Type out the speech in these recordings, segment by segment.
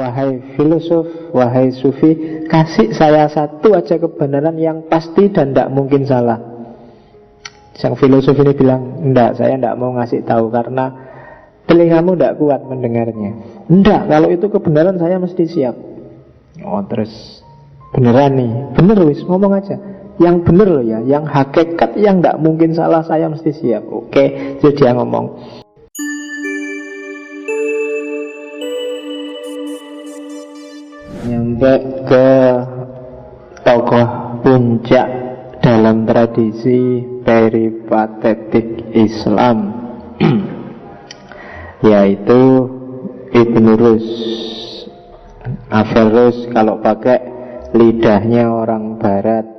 wahai filosof, wahai sufi, kasih saya satu aja kebenaran yang pasti dan tidak mungkin salah. Sang filosof ini bilang, enggak, saya enggak mau ngasih tahu karena telingamu enggak kuat mendengarnya. Enggak, kalau itu kebenaran saya mesti siap. Oh terus, beneran nih, bener wis, ngomong aja. Yang bener loh ya, yang hakikat, yang enggak mungkin salah saya mesti siap. Oke, jadi dia ngomong. Nyampe ke tokoh puncak dalam tradisi peripatetik Islam yaitu Ibnu Rus. Averroes kalau pakai lidahnya orang barat.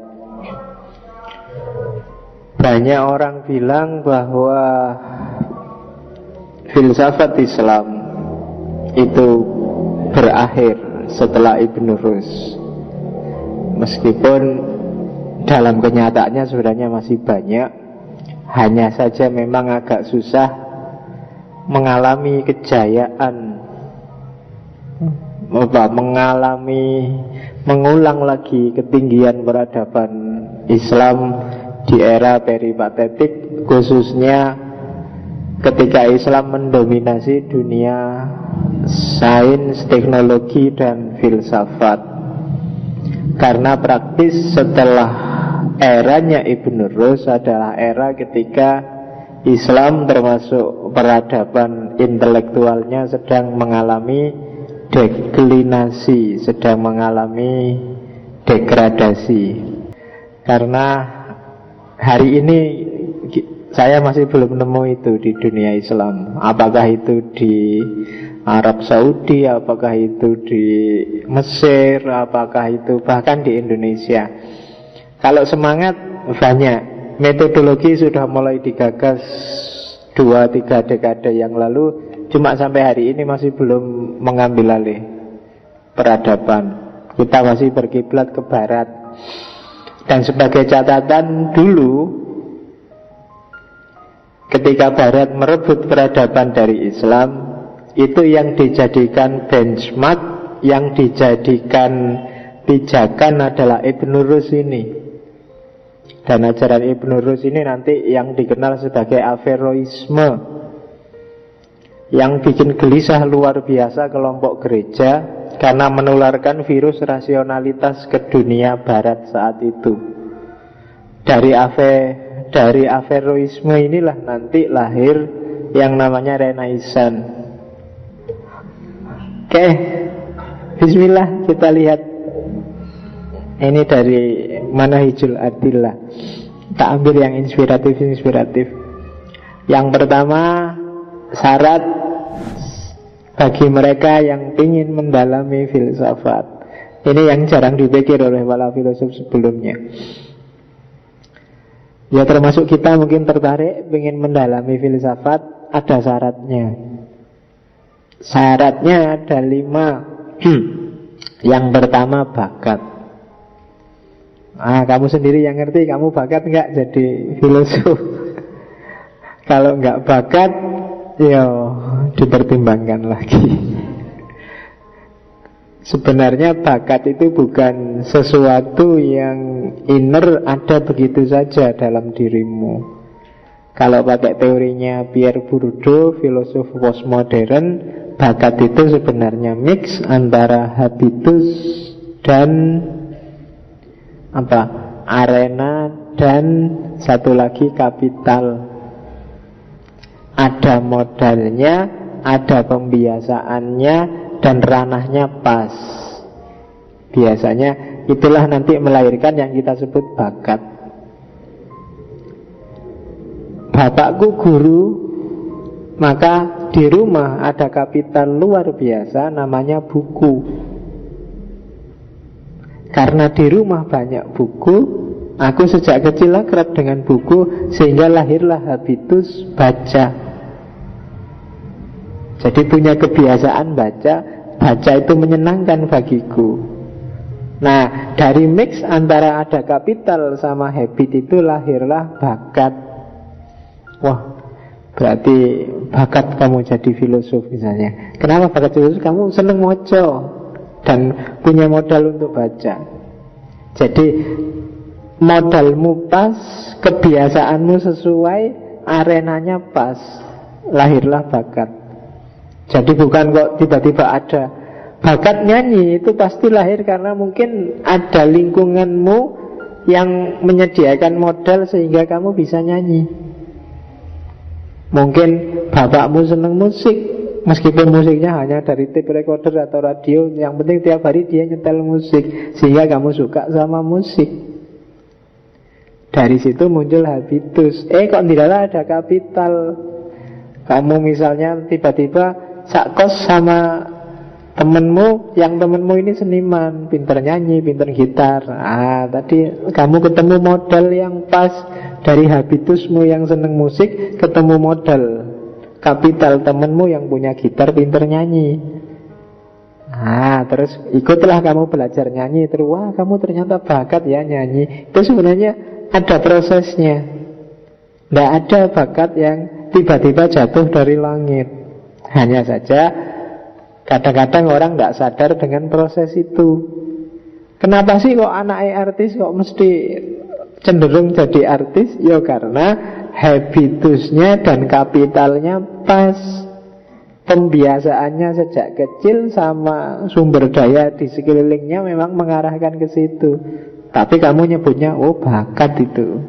Banyak orang bilang bahwa filsafat Islam itu berakhir setelah Ibnu Rus, meskipun dalam kenyataannya sebenarnya masih banyak. Hanya saja memang agak susah mengalami kejayaan, mengulang lagi ketinggian peradaban Islam di era peripatetik, khususnya ketika Islam mendominasi dunia sains, teknologi, dan filsafat. Karena praktis setelah eranya Ibnu Rus adalah era ketika Islam termasuk peradaban intelektualnya sedang mengalami deklinasi, sedang mengalami degradasi. Karena hari ini saya masih belum nemu itu di dunia Islam. Apakah itu di Arab Saudi, apakah itu di Mesir, apakah itu bahkan di Indonesia. Kalau semangat banyak, metodologi sudah mulai digagas 2-3 dekade yang lalu, cuma sampai hari ini masih belum mengambil alih peradaban. Kita masih berkiblat ke barat. Dan sebagai catatan dulu, ketika barat merebut peradaban dari Islam, itu yang dijadikan benchmark, yang dijadikan pijakan adalah Ibnu Rus ini. Dan ajaran Ibnu Rus ini nanti yang dikenal sebagai Averroisme, yang bikin gelisah luar biasa kelompok gereja karena menularkan virus rasionalitas ke dunia barat saat itu. Dari Averroisme inilah nanti lahir yang namanya Renaissance. Oke, bismillah, kita lihat. Ini dari Manahijul Adillah. Kita ambil yang inspiratif. Yang pertama, syarat bagi mereka yang ingin mendalami filsafat. Ini yang jarang dipikir oleh para filosof sebelumnya. Ya termasuk kita mungkin tertarik ingin mendalami filsafat, ada syaratnya. Syaratnya ada 5. Yang pertama, bakat. Kamu sendiri yang ngerti, kamu bakat enggak jadi filosof? Kalau enggak bakat, ya dipertimbangkan lagi. Sebenarnya bakat itu bukan sesuatu yang inner, ada begitu saja dalam dirimu. Kalau pakai teorinya Pierre Bourdieu, filosof postmodern, bakat itu sebenarnya mix antara habitus dan arena, dan satu lagi kapital. Ada modalnya, ada pembiasaannya, dan ranahnya pas. Biasanya itulah nanti melahirkan yang kita sebut bakat. Bapakku guru, maka di rumah ada kapital luar biasa namanya buku. Karena di rumah banyak buku, aku sejak kecil akrab dengan buku, sehingga lahirlah habitus baca. Jadi punya kebiasaan baca. Baca itu menyenangkan bagiku. Nah, dari mix antara ada kapital sama habit itu lahirlah bakat. Wah, berarti bakat kamu jadi filosof misalnya. Kenapa bakat filosof? Kamu seneng moco. dan punya modal untuk baca. Jadi modalmu pas, kebiasaanmu sesuai, arenanya pas, lahirlah bakat. Jadi bukan kok tiba-tiba ada bakat nyanyi, itu pasti lahir karena mungkin ada lingkunganmu yang menyediakan modal sehingga kamu bisa nyanyi. Mungkin bapakmu senang musik, meskipun musiknya hanya dari tape recorder atau radio, yang penting tiap hari dia nyetel musik, sehingga kamu suka sama musik. Dari situ muncul habitus. Kok tidak ada kapital. Kamu misalnya tiba-tiba sakos sama temenmu, yang temenmu ini seniman, pinter nyanyi, pinter gitar. Tadi kamu ketemu modal yang pas. Dari habitusmu yang seneng musik, ketemu modal kapital temenmu yang punya gitar, pinter nyanyi. Terus ikutlah kamu belajar nyanyi. Terus wah, kamu ternyata bakat ya nyanyi. Itu sebenarnya ada prosesnya. Tidak ada bakat yang tiba-tiba jatuh dari langit. Hanya saja kadang-kadang orang tidak sadar dengan proses itu. Kenapa sih kok anaknya artis kok mesti cenderung jadi artis? Ya karena habitusnya dan kapitalnya pas. Pembiasaannya sejak kecil sama sumber daya di sekelilingnya memang mengarahkan ke situ. Tapi kamu nyebutnya bakat itu.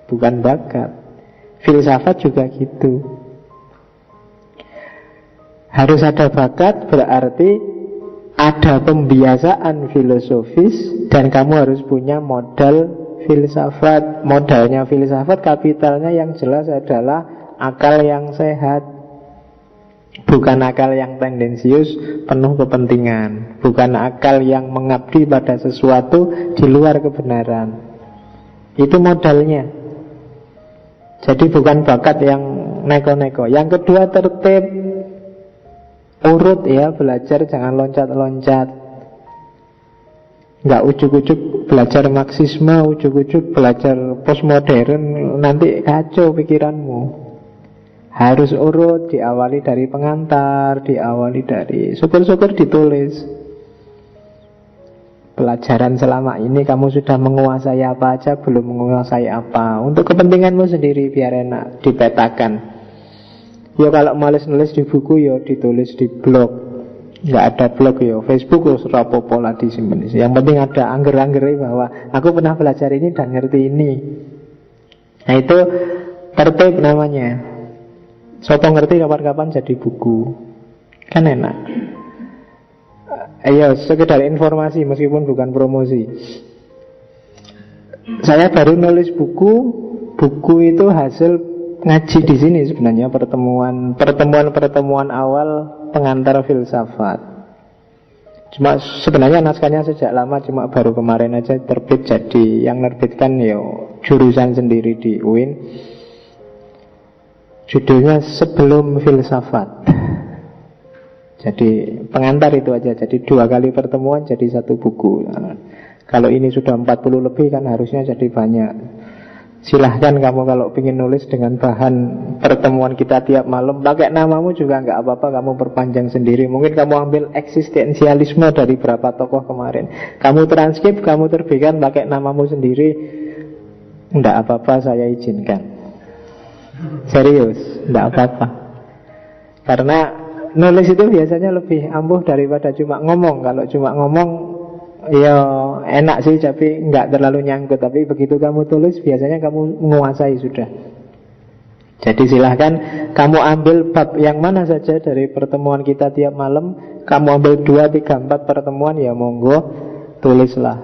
Bukan bakat. Filsafat juga gitu. Harus ada bakat berarti ada pembiasaan filosofis dan kamu harus punya modal filsafat. Modalnya filsafat, kapitalnya yang jelas adalah akal yang sehat. Bukan akal yang tendensius, penuh kepentingan. Bukan akal yang mengabdi pada sesuatu di luar kebenaran. Itu modalnya. Jadi bukan bakat yang neko-neko. Yang kedua tertib. Urut ya, belajar jangan loncat-loncat. Nggak ujuk-ujuk belajar Marxisme, ujuk-ujuk belajar postmodern, nanti kacau pikiranmu. Harus urut, diawali dari pengantar, diawali dari syukur-syukur ditulis. Pelajaran selama ini kamu sudah menguasai apa aja, belum menguasai apa. Untuk kepentinganmu sendiri biar enak dipetakan. Ya kalau males nulis di buku ya ditulis di blog. Nggak ada blog ya Facebook ya serapopo lah disimpan. Yang penting ada angger-anggernya bahwa aku pernah belajar ini dan ngerti ini. Nah itu tertib namanya. Sopo ngerti kapan-kapan jadi buku. Kan enak. Ayo sekedar informasi meskipun bukan promosi. Saya baru nulis buku. Buku itu hasil ngaji di sini sebenarnya, pertemuan awal pengantar filsafat. Cuma sebenarnya naskahnya sejak lama, cuma baru kemarin aja terbit. Jadi yang nerbitkan jurusan sendiri di UIN. Judulnya Sebelum Filsafat. Jadi pengantar itu aja. Jadi 2 kali pertemuan jadi 1 buku. Kalau ini sudah 40 lebih kan harusnya jadi banyak. Silahkan kamu kalau ingin nulis dengan bahan pertemuan kita tiap malam, pakai namamu juga nggak apa-apa, kamu perpanjang sendiri. Mungkin kamu ambil eksistensialisme dari berapa tokoh kemarin, kamu transkrip, kamu terbitkan pakai namamu sendiri. Nggak apa-apa, saya izinkan. Serius, nggak apa-apa. Karena nulis itu biasanya lebih ampuh daripada cuma ngomong. Kalau cuma ngomong ya enak sih, tapi nggak terlalu nyangkut. Tapi begitu kamu tulis, biasanya kamu menguasai sudah. Jadi silahkan kamu ambil bab yang mana saja dari pertemuan kita tiap malam. Kamu ambil 2, 3, 4 pertemuan, ya monggo tulislah.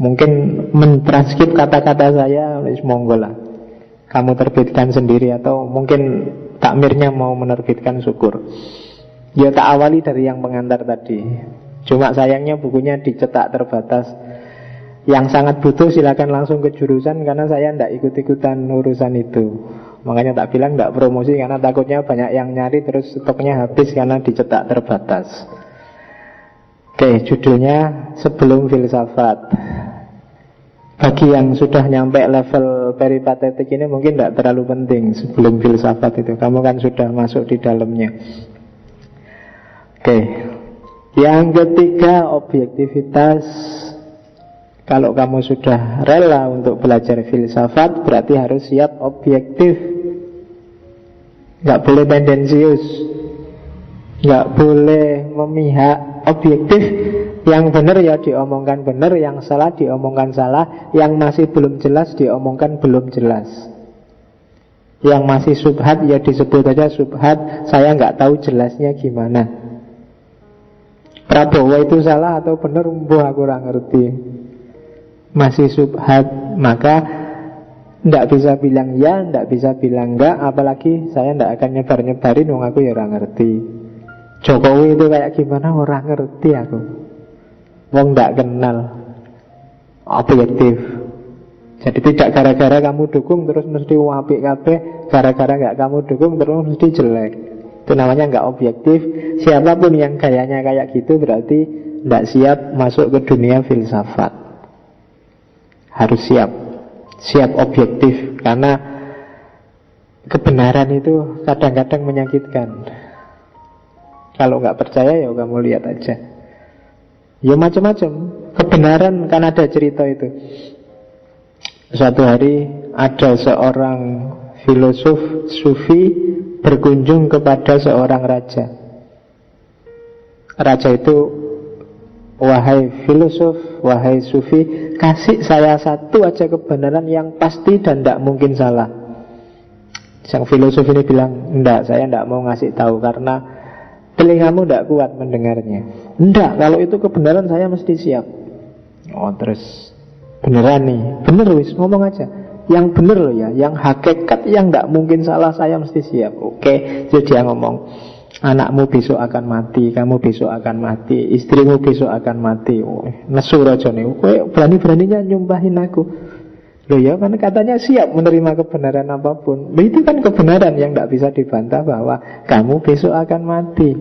Mungkin mentranskrip kata-kata saya, monggo lah. Kamu terbitkan sendiri, atau mungkin takmirnya mau menerbitkan, syukur. Ya tak awali dari yang pengantar tadi. Cuma sayangnya bukunya dicetak terbatas. Yang sangat butuh silakan langsung ke jurusan, karena saya tidak ikut-ikutan urusan itu. Makanya tak bilang tidak promosi, karena takutnya banyak yang nyari terus stoknya habis karena dicetak terbatas. Oke, judulnya Sebelum Filsafat. Bagi yang sudah nyampe level peripatetik ini mungkin tidak terlalu penting. Sebelum filsafat itu, kamu kan sudah masuk di dalamnya. Oke. Yang ketiga, objektivitas. Kalau kamu sudah rela untuk belajar filsafat, berarti harus siap objektif. Nggak boleh tendensius, nggak boleh memihak. Objektif, yang benar ya diomongkan benar, yang salah diomongkan salah, yang masih belum jelas diomongkan belum jelas, yang masih subhat ya disebut aja subhat, saya nggak tahu jelasnya gimana. Prabowo itu salah atau benar, aku kurang ngerti, masih subhat, maka nggak bisa bilang ya, nggak bisa bilang enggak, apalagi saya nggak akan nyebar-nyebarin, wong aku ya orang ngerti. Jokowi itu kayak gimana, orang ngerti aku, wong nggak kenal. Objektif. Jadi tidak gara-gara kamu dukung terus mesti apik kabeh, gara-gara nggak kamu dukung terus mesti jelek. Itu namanya nggak objektif. Siapapun yang gayanya kayak gitu berarti nggak siap masuk ke dunia filsafat. Harus siap objektif, karena kebenaran itu kadang-kadang menyakitkan. Kalau nggak percaya ya kamu lihat aja. Ya macam-macam. Kebenaran kan ada cerita itu. Suatu hari ada seorang filosof sufi berkunjung kepada seorang raja. Raja itu, wahai filosof, wahai sufi, kasih saya satu aja kebenaran yang pasti dan tidak mungkin salah. Sang filosof ini bilang, enggak, saya enggak mau ngasih tahu karena telingamu tidak kuat mendengarnya. Enggak, kalau itu kebenaran saya mesti siap. Oh terus beneran nih, bener wis, ngomong aja. Yang bener loh ya, yang hakikat, yang tidak mungkin salah, saya mesti siap. Oke, jadi dia ngomong, anakmu besok akan mati, kamu besok akan mati, istrimu besok akan mati. Oh, nesu rajane, berani-beraninya nyumpahin aku. Loh ya, kan katanya siap menerima kebenaran apapun. Loh, itu kan kebenaran yang tidak bisa dibantah, bahwa kamu besok akan mati.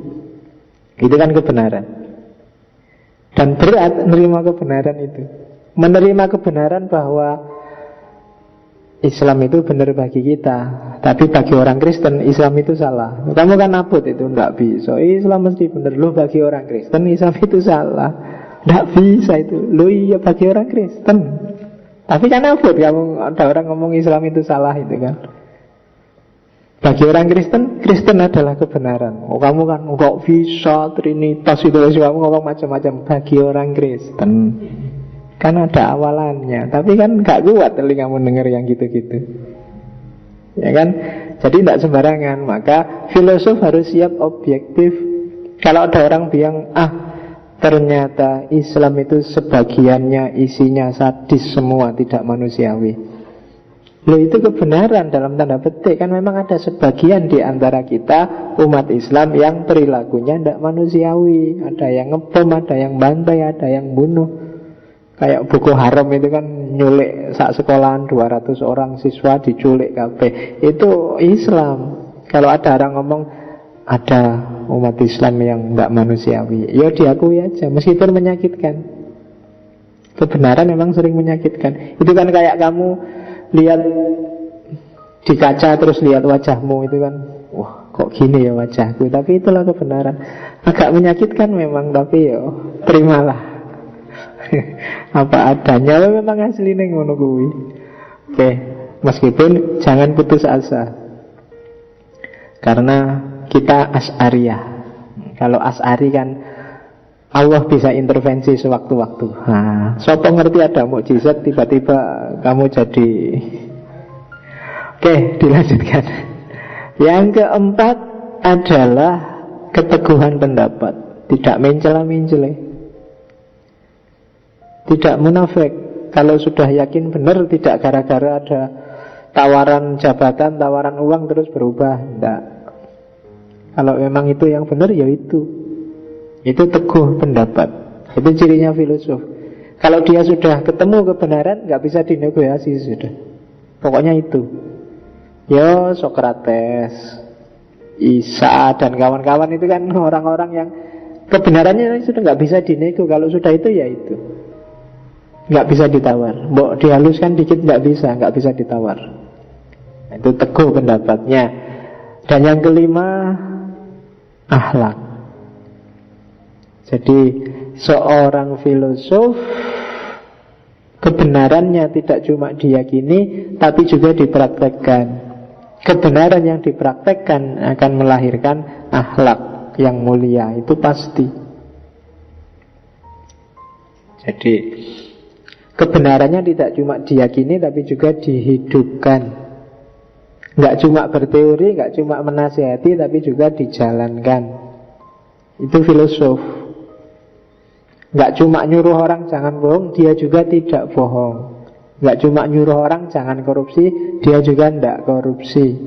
Itu kan kebenaran. Dan berat menerima kebenaran itu. Menerima kebenaran bahwa Islam itu benar bagi kita, tapi bagi orang Kristen Islam itu salah. Kamu kan nabut itu, tidak bisa. Islam mesti benar. Loh, bagi orang Kristen Islam itu salah, tidak bisa itu. Loh iya, bagi orang Kristen. Tapi kan abot kamu, ada orang ngomong Islam itu salah itu kan. Bagi orang Kristen, Kristen adalah kebenaran. Oh kamu kan nggak bisa Trinitas itu, kamu ngomong macam-macam. Bagi orang Kristen kan ada awalannya, tapi kan gak kuat telingamu dengar yang gitu-gitu, ya kan? Jadi tidak sembarangan. Maka filosof harus siap objektif. Kalau ada orang bilang, ternyata Islam itu sebagiannya isinya sadis semua, tidak manusiawi. Loh, itu kebenaran dalam tanda petik. Kan memang ada sebagian di antara kita umat Islam yang perilakunya tidak manusiawi. Ada yang ngebom, ada yang bantai, ada yang bunuh. Kayak Boko Haram itu kan nyulik sak sekolahan 200 orang siswa diculik kabeh. Itu Islam. Kalau ada orang ngomong ada umat Islam yang tidak manusiawi, ya diakui aja, meskipun menyakitkan. Kebenaran memang sering menyakitkan. Itu kan kayak kamu lihat di kaca terus lihat wajahmu, itu kan, wah kok gini ya wajahku, tapi itulah kebenaran. Agak menyakitkan memang, tapi ya terimalah. Apa adanya, memang aslinya ngono kuwi. Oke, meskipun jangan putus asa, karena kita Asy'ariyah. Kalau Asy'ari kan Allah bisa intervensi sewaktu-waktu. Sopo ngerti ada mukjizat tiba-tiba kamu jadi. Oke, dilanjutkan. Yang keempat adalah keteguhan pendapat, tidak mencela-mencela, tidak munafik. Kalau sudah yakin benar, tidak gara-gara ada tawaran jabatan, tawaran uang terus berubah. Tidak. Kalau memang itu yang benar, ya itu teguh pendapat. Itu cirinya filosof. Kalau dia sudah ketemu kebenaran, nggak bisa dinegosiasi sudah. Pokoknya itu. Ya Sokrates, Isa dan kawan-kawan itu kan orang-orang yang kebenarannya sudah nggak bisa dinego. Kalau sudah itu ya itu, nggak bisa ditawar. Mbok dihaluskan dikit nggak bisa ditawar. Itu teguh pendapatnya. Dan yang kelima, akhlak. Jadi seorang filosof, kebenarannya tidak cuma diyakini, tapi juga dipraktekkan. Kebenaran yang dipraktekkan akan melahirkan akhlak yang mulia, itu pasti. Jadi kebenarannya tidak cuma diyakini, tapi juga dihidupkan. Nggak cuma berteori, nggak cuma menasihati, tapi juga dijalankan. Itu filosof. Nggak cuma nyuruh orang jangan bohong, dia juga tidak bohong. Nggak cuma nyuruh orang jangan korupsi, dia juga tidak korupsi.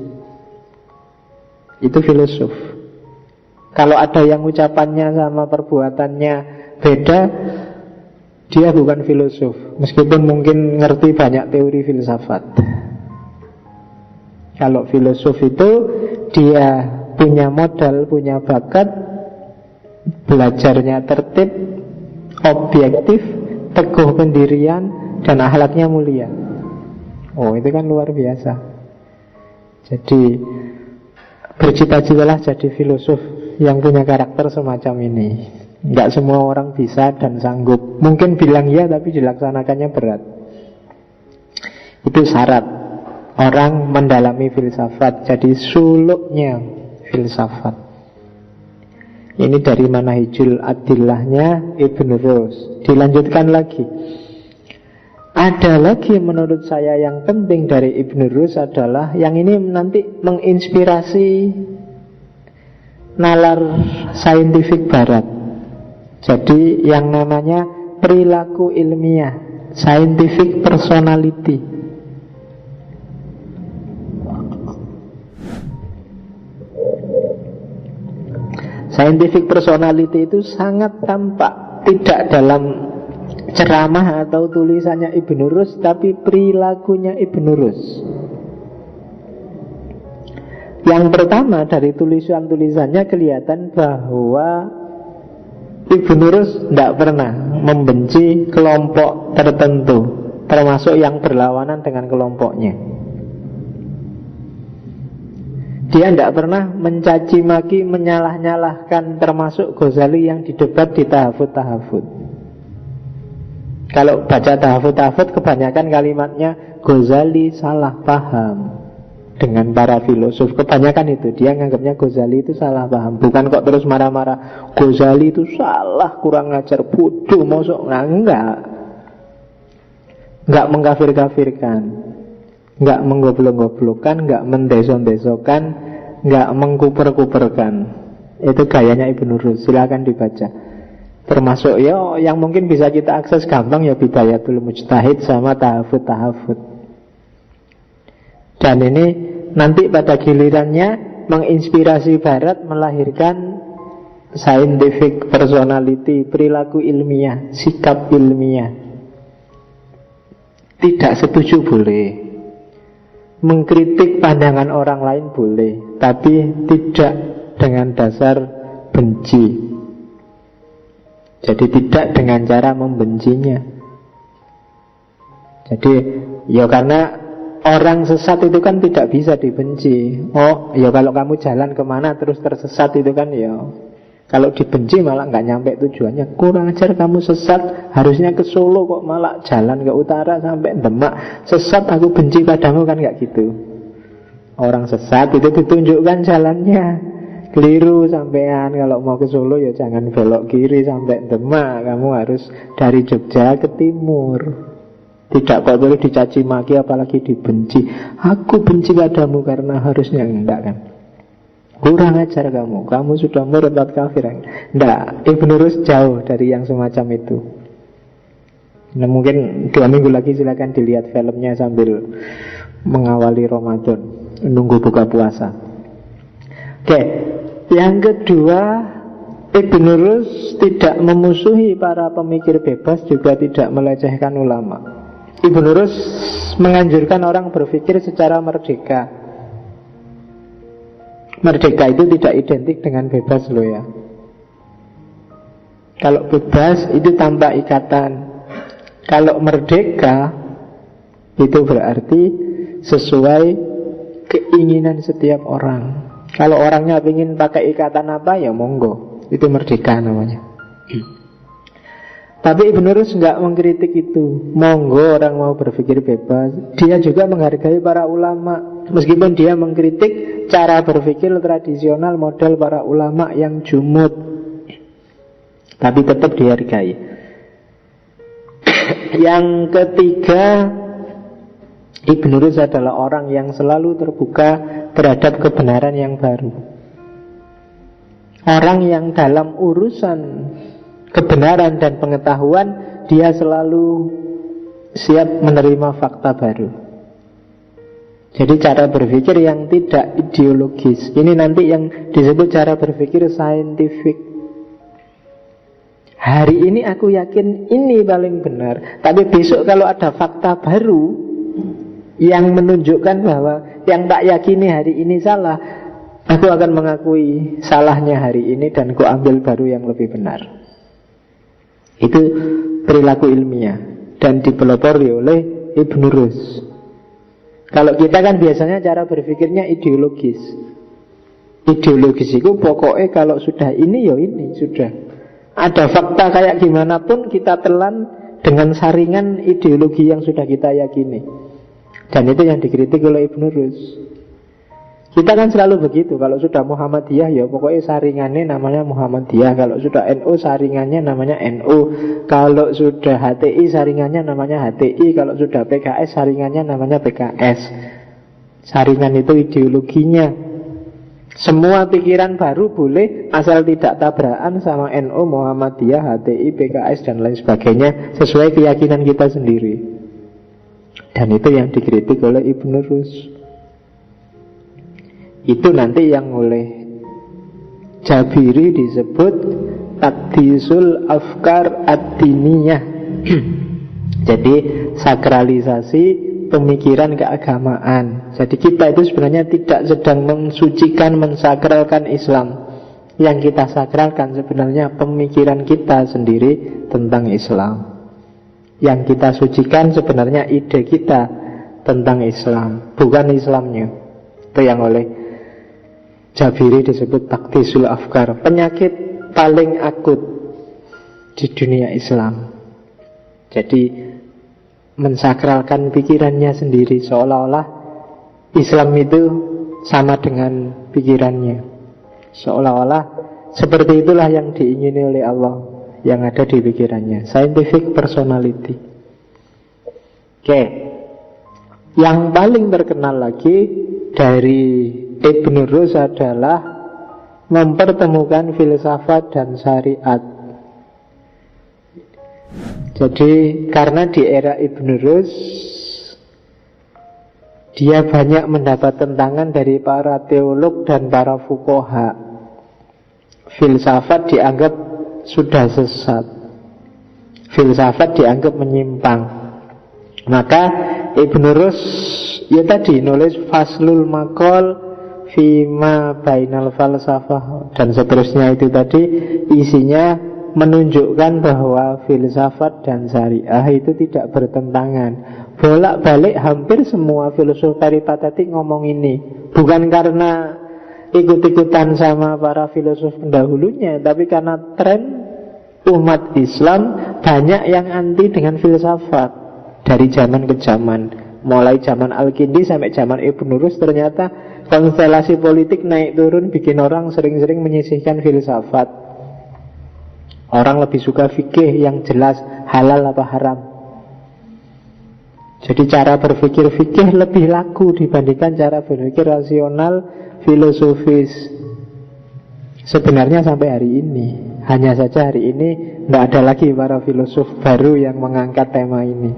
Itu filosof. Kalau ada yang ucapannya sama perbuatannya beda, dia bukan filosof, meskipun mungkin ngerti banyak teori filsafat. Kalau filosof itu dia punya modal, punya bakat, belajarnya tertib, objektif, teguh pendirian, dan akhlaknya mulia. Oh, itu kan luar biasa. Jadi bercita-citalah jadi filosof yang punya karakter semacam ini. Nggak semua orang bisa dan sanggup. Mungkin bilang ya, tapi dilaksanakannya berat. Itu syarat orang mendalami filsafat. Jadi suluknya filsafat. Ini dari Manahijul Adillahnya Ibn Rus. Dilanjutkan lagi. Ada lagi menurut saya yang penting dari Ibn Rus adalah, yang ini nanti menginspirasi nalar saintifik barat. Jadi yang namanya perilaku ilmiah, scientific personality. Scientific personality itu sangat tampak, tidak dalam ceramah atau tulisannya Ibn Rus, tapi perilakunya Ibn Rus. Yang pertama, dari tulisan-tulisannya kelihatan bahwa Ibn Rus tidak pernah membenci kelompok tertentu, termasuk yang berlawanan dengan kelompoknya. Dia tidak pernah mencaci maki, menyalah-nyalahkan, termasuk Ghazali yang didebat di tahafut-tahafut. Kalau baca tahafut-tahafut, kebanyakan kalimatnya Ghazali salah paham dengan para filosof. Kebanyakan itu, dia nganggapnya Ghazali itu salah paham. Bukan kok terus marah-marah, Ghazali itu salah, kurang ajar, bodoh, mosok. Nah, enggak mengkafir-kafirkan, enggak menggoblok-goblokkan, enggak mendeson-desokan, enggak mengkuper-kuperkan. Itu gayanya Ibn Rus, silakan dibaca. Termasuk ya yang mungkin bisa kita akses gampang ya Bidayatul Mujtahid sama Tahafut-Tahafut. Dan ini nanti pada gilirannya menginspirasi Barat, melahirkan scientific personality, perilaku ilmiah, sikap ilmiah. Tidak setuju boleh, mengkritik pandangan orang lain boleh, tapi tidak dengan dasar benci. Jadi tidak dengan cara membencinya. Jadi ya karena orang sesat itu kan tidak bisa dibenci. Oh ya kalau kamu jalan kemana terus tersesat itu kan ya, kalau dibenci malah nggak nyampe tujuannya. Kurang ajar kamu sesat, harusnya ke Solo kok malah jalan ke utara sampai Demak. Sesat, aku benci padamu, kan nggak gitu. Orang sesat itu ditunjukkan jalannya. Keliru sampean, kalau mau ke Solo ya jangan belok kiri sampai Demak, kamu harus dari Jogja ke timur. Tidak kok boleh dicaci maki apalagi dibenci. Aku benci padamu karena harusnya, enggak kan. Kurang ajar kamu sudah murtad kafir. Enggak, Ibn Rus jauh dari yang semacam itu. Nah, mungkin 2 minggu lagi silakan dilihat filmnya sambil mengawali Ramadan, nunggu buka puasa. Oke, yang kedua, Ibn Rus tidak memusuhi para pemikir bebas, juga tidak melecehkan ulama. Ibn Rus menganjurkan orang berpikir secara merdeka. Merdeka itu tidak identik dengan bebas loh ya. Kalau bebas itu tanpa ikatan. Kalau merdeka itu berarti sesuai keinginan setiap orang. Kalau orangnya ingin pakai ikatan apa ya monggo, itu merdeka namanya. Tapi Ibn Rus nggak mengkritik itu. Monggo orang mau berpikir bebas. Dia juga menghargai para ulama, meskipun dia mengkritik cara berpikir tradisional model para ulama yang jumud, tapi tetap dihargai. Yang ketiga, Ibn Rus adalah orang yang selalu terbuka terhadap kebenaran yang baru. Orang yang dalam urusan kebenaran dan pengetahuan, dia selalu siap menerima fakta baru. Jadi cara berpikir yang tidak ideologis. Ini nanti yang disebut cara berpikir saintifik. Hari ini aku yakin ini paling benar, tapi besok kalau ada fakta baru yang menunjukkan bahwa yang tak yakini hari ini salah, aku akan mengakui salahnya hari ini dan ku ambil baru yang lebih benar. Itu perilaku ilmiah dan dipelopori oleh Ibn Rus. Kalau kita kan biasanya cara berpikirnya ideologis. Ideologis itu pokoknya kalau sudah ini ya ini sudah. Ada fakta kayak gimana pun kita telan dengan saringan ideologi yang sudah kita yakini. Dan itu yang dikritik oleh Ibn Rus. Kita kan selalu begitu. Kalau sudah Muhammadiyah ya pokoknya saringannya namanya Muhammadiyah. Kalau sudah NU saringannya namanya NU. Kalau sudah HTI saringannya namanya HTI. Kalau sudah PKS saringannya namanya PKS. Saringan itu ideologinya. Semua pikiran baru boleh asal tidak tabrakan sama NU, Muhammadiyah, HTI, PKS dan lain sebagainya, sesuai keyakinan kita sendiri. Dan itu yang dikritik oleh Ibn Rus. Itu nanti yang oleh Jabiri disebut takdisul afkar ad-diniyah. Jadi sakralisasi pemikiran keagamaan. Jadi kita itu sebenarnya tidak sedang mensucikan, mensakralkan Islam. Yang kita sakralkan sebenarnya pemikiran kita sendiri tentang Islam. Yang kita sucikan sebenarnya ide kita tentang Islam, bukan Islamnya. Itu yang oleh Jabiri disebut takdisul afkar, penyakit paling akut di dunia Islam. Jadi mensakralkan pikirannya sendiri, seolah-olah Islam itu sama dengan pikirannya, seolah-olah seperti itulah yang diingini oleh Allah yang ada di pikirannya. Scientific personality. Oke. Yang paling terkenal lagi dari Ibn Rus adalah mempertemukan filsafat dan syariat. Jadi karena di era Ibn Rus dia banyak mendapat tentangan dari para teolog dan para fuqaha. Filsafat dianggap sudah sesat, filsafat dianggap menyimpang. Maka Ibn Rus ya tadi nulis Faslul Maqal Fima Bainal Falsafah dan seterusnya. Itu tadi isinya menunjukkan bahwa filsafat dan syariah itu tidak bertentangan. Bolak-balik hampir semua filsuf peripatetik ngomong ini. Bukan karena ikut-ikutan sama para filsuf pendahulunya, tapi karena tren umat Islam banyak yang anti dengan filsafat. Dari zaman ke zaman, mulai zaman Al-Kindi sampai zaman Ibn Rus, ternyata konstelasi politik naik turun bikin orang sering-sering menyisihkan filsafat. Orang lebih suka fikih yang jelas halal apa haram. Jadi cara berpikir fikih lebih laku dibandingkan cara berpikir rasional filosofis. Sebenarnya sampai hari ini, hanya saja hari ini tidak ada lagi para filosof baru yang mengangkat tema ini.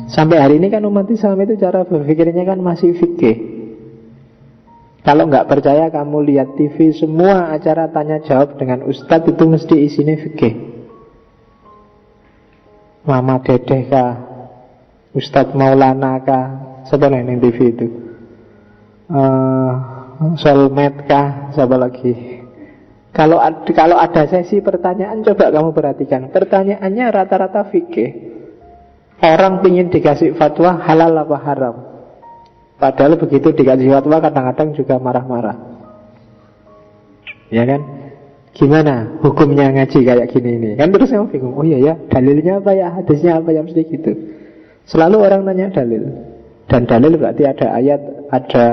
Sampai hari ini kan umat Islam itu cara berpikirnya kan masih fikih. Kalau nggak percaya kamu lihat TV, semua acara tanya jawab dengan ustadz itu mesti isinya fikih. Mama Dedeh kah, Ustadz Maulana kah, sebenarnya yang TV itu Solmed kah, siapa lagi. Kalau ada sesi pertanyaan, coba kamu perhatikan, pertanyaannya rata-rata fikih. Orang ingin dikasih fatwa halal apa haram, padahal begitu dikasih fatwa kadang-kadang juga marah-marah. Ya kan? Gimana hukumnya ngaji kayak gini ini? Kan terus saya bingung. Oh iya ya, dalilnya apa ya, hadisnya apa ya, mesti gitu. Selalu orang nanya dalil. Dan dalil berarti ada ayat, ada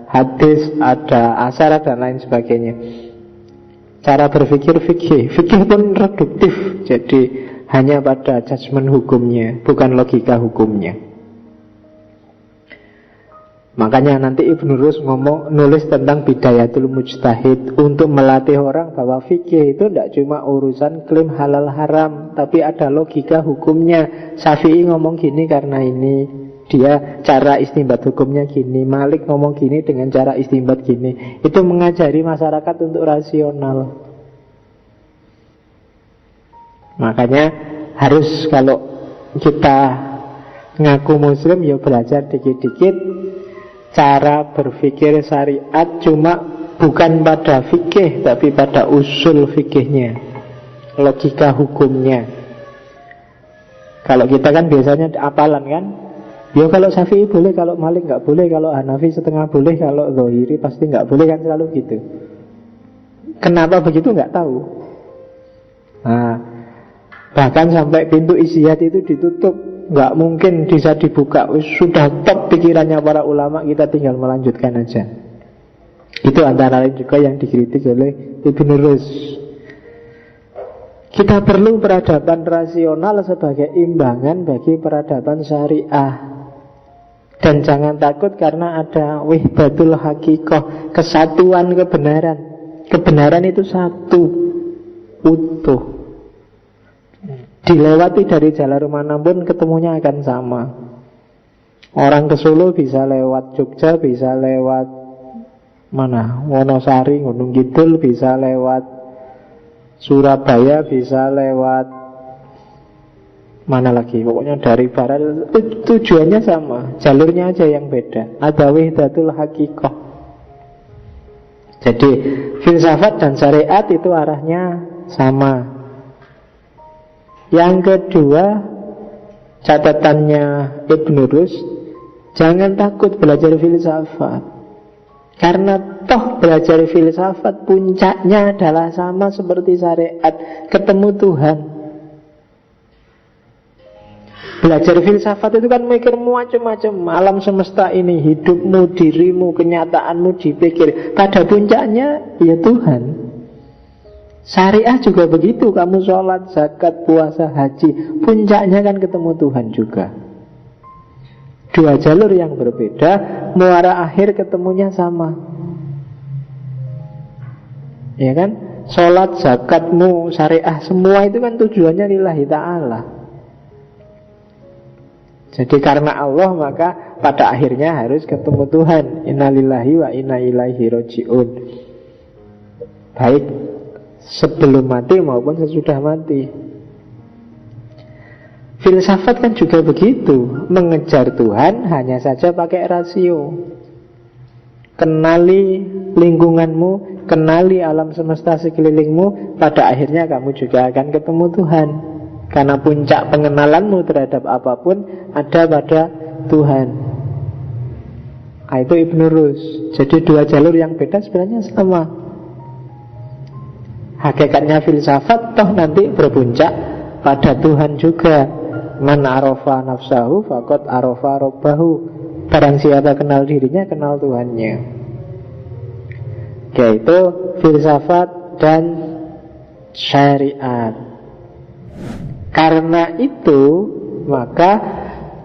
hadis, ada asar, dan lain sebagainya. Cara berpikir fikih. Fikih pun reduktif. Jadi hanya pada judgement hukumnya, bukan logika hukumnya. Makanya nanti Ibnu Rus nulis tentang bidayatul mujtahid, untuk melatih orang bahwa fikih itu tidak cuma urusan klaim halal haram, tapi ada logika hukumnya. Syafi'i ngomong gini karena ini, dia cara istinbat hukumnya gini. Malik ngomong gini dengan cara istinbat gini. Itu mengajari masyarakat untuk rasional. Makanya harus, kalau kita ngaku muslim, ya belajar dikit-dikit cara berpikir syariat, cuma bukan pada fikih, tapi pada usul fikihnya, logika hukumnya. Kalau kita kan biasanya apalan kan, ya kalau Syafi'i boleh, kalau Malik nggak boleh, kalau Hanafi setengah boleh, kalau Zahiri pasti nggak boleh, kan selalu gitu. Kenapa begitu nggak tahu. Nah, bahkan sampai pintu ijtihad itu ditutup, nggak mungkin bisa dibuka. Sudah top pikirannya para ulama, kita tinggal melanjutkan aja. Itu antara lain juga yang dikritik oleh Ibnu Rus. Kita perlu peradaban rasional sebagai imbangan bagi peradaban syariah. Dan jangan takut karena ada wahdatul hakikoh, kesatuan kebenaran. Kebenaran itu satu, utuh. Dilewati dari jalan mana pun ketemunya akan sama. Orang ke Solo bisa lewat Jogja, bisa lewat mana, Wonosari, Gunung Kidul, bisa lewat Surabaya, bisa lewat mana lagi, pokoknya dari barat. Tujuannya sama, jalurnya aja yang beda. Ada wahdatul hakikoh. Jadi filsafat dan syariat itu arahnya sama. Yang kedua, catatannya Ibnu Rus, jangan takut belajar filsafat. Karena toh belajar filsafat puncaknya adalah sama seperti syariat, ketemu Tuhan. Belajar filsafat itu kan mikir macam-macam, alam semesta ini, hidupmu, dirimu, kenyataanmu dipikir. Pada puncaknya ya Tuhan. Syariah juga begitu, kamu sholat, zakat, puasa, haji, puncaknya kan ketemu Tuhan juga. Dua jalur yang berbeda, muara akhir ketemunya sama. Ya kan? Sholat, zakatmu, syariah, semua itu kan tujuannya lillahi ta'ala. Jadi karena Allah, maka pada akhirnya harus ketemu Tuhan. Innalillahi wa inna ilaihi roji'un. Baik sebelum mati maupun sesudah mati. Filsafat kan juga begitu, mengejar Tuhan hanya saja pakai rasio. Kenali lingkunganmu, kenali alam semesta sekelilingmu, pada akhirnya kamu juga akan ketemu Tuhan. Karena puncak pengenalanmu terhadap apapun ada pada Tuhan. Nah, itu Ibnu Rus. Jadi dua jalur yang beda sebenarnya sama. Hakikatnya filsafat toh nanti berpuncak pada Tuhan juga. Man arafa nafsahu faqad arafa rabbahu. Barang siapa kenal dirinya, kenal Tuhannya. Yaitu filsafat dan syariat. Karena itu, maka